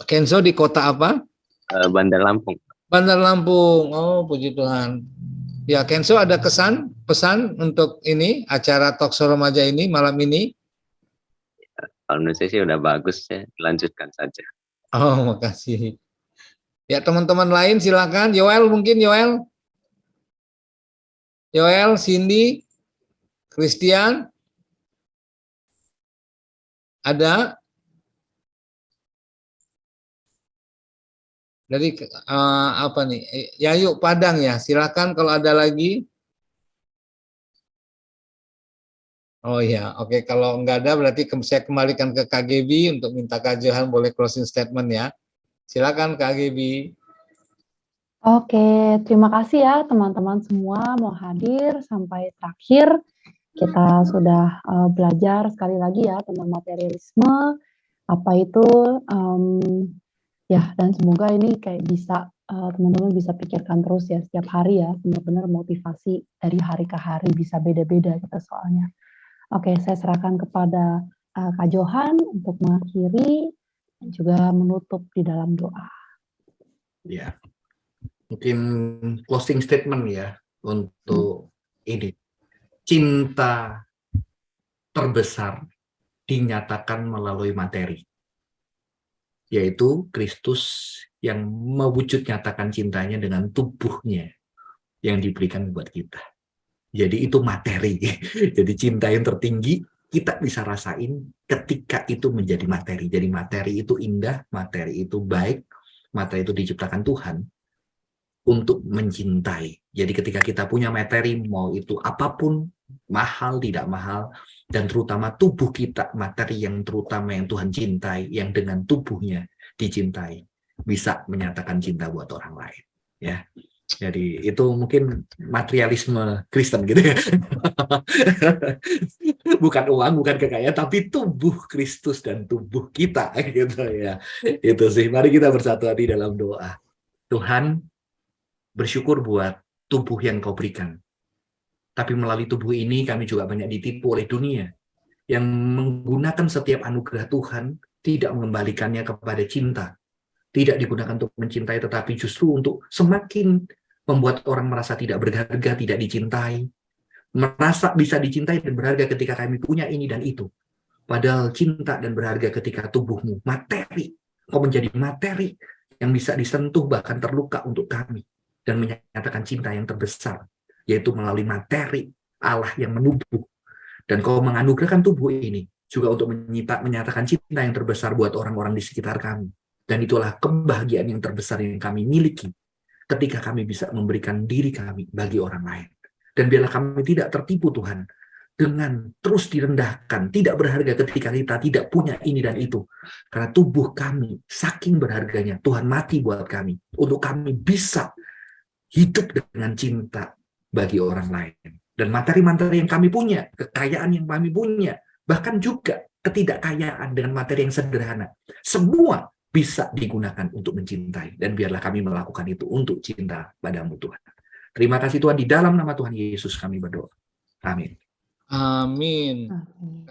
Kenzo di kota apa? Bandar Lampung. Bandar Lampung. Oh, puji Tuhan. Ya, Kenzo ada pesan untuk ini, acara talkshow remaja ini, malam ini? Kalau menurut saya sih udah bagus ya, lanjutkan saja. Oh, makasih. Ya, teman-teman lain silakan. Yoel mungkin, Yoel, Cindy, Christian. Ada? Dari apa nih? Yayu Padang ya. Silakan kalau ada lagi. Oh iya, oke. Kalau nggak ada berarti saya kembalikan ke KGB untuk minta Kak Johan boleh closing statement ya. Silakan KGB. Oke, terima kasih ya teman-teman semua mau hadir sampai terakhir. Kita sudah belajar sekali lagi ya tentang materialisme, apa itu, ya, dan semoga ini kayak bisa teman-teman bisa pikirkan terus ya setiap hari ya, benar-benar motivasi dari hari ke hari bisa beda-beda gitu soalnya. Oke, saya serahkan kepada Kak Johan untuk mengakhiri dan juga menutup di dalam doa. Ya, mungkin closing statement ya untuk ini. Cinta terbesar dinyatakan melalui materi, yaitu Kristus yang mewujud nyatakan cintanya dengan tubuhnya yang diberikan buat kita. Jadi itu materi. Jadi cinta yang tertinggi kita bisa rasain ketika itu menjadi materi. Jadi materi itu indah, materi itu baik, materi itu diciptakan Tuhan untuk mencintai. Jadi ketika kita punya materi, mau itu apapun, mahal, tidak mahal, dan terutama tubuh kita, materi yang terutama yang Tuhan cintai, yang dengan tubuhnya dicintai, bisa menyatakan cinta buat orang lain. Ya. Jadi itu mungkin materialisme Kristen gitu ya. Bukan uang, bukan kekayaan, tapi tubuh Kristus dan tubuh kita gitu ya. Itu sih. Mari kita bersatu hati dalam doa. Tuhan, bersyukur buat tubuh yang Kau berikan. Tapi melalui tubuh ini kami juga banyak ditipu oleh dunia yang menggunakan setiap anugerah Tuhan tidak mengembalikannya kepada cinta. Tidak digunakan untuk mencintai, tetapi justru untuk semakin membuat orang merasa tidak berharga, tidak dicintai, merasa bisa dicintai dan berharga ketika kami punya ini dan itu. Padahal cinta dan berharga ketika tubuhmu, materi, kau menjadi materi yang bisa disentuh bahkan terluka untuk kami, dan menyatakan cinta yang terbesar, yaitu melalui materi Allah yang menubuh. Dan kau menganugerahkan tubuh ini juga untuk menyatakan cinta yang terbesar buat orang-orang di sekitar kami. Dan itulah kebahagiaan yang terbesar yang kami miliki ketika kami bisa memberikan diri kami bagi orang lain. Dan biarlah kami tidak tertipu Tuhan dengan terus direndahkan, tidak berharga ketika kita tidak punya ini dan itu. Karena tubuh kami saking berharganya, Tuhan mati buat kami, untuk kami bisa hidup dengan cinta bagi orang lain. Dan materi-materi yang kami punya, kekayaan yang kami punya, bahkan juga ketidakkayaan dengan materi yang sederhana, semua bisa digunakan untuk mencintai. Dan biarlah kami melakukan itu untuk cinta padamu Tuhan. Terima kasih Tuhan, di dalam nama Tuhan Yesus kami berdoa. Amin. Amin. Amin.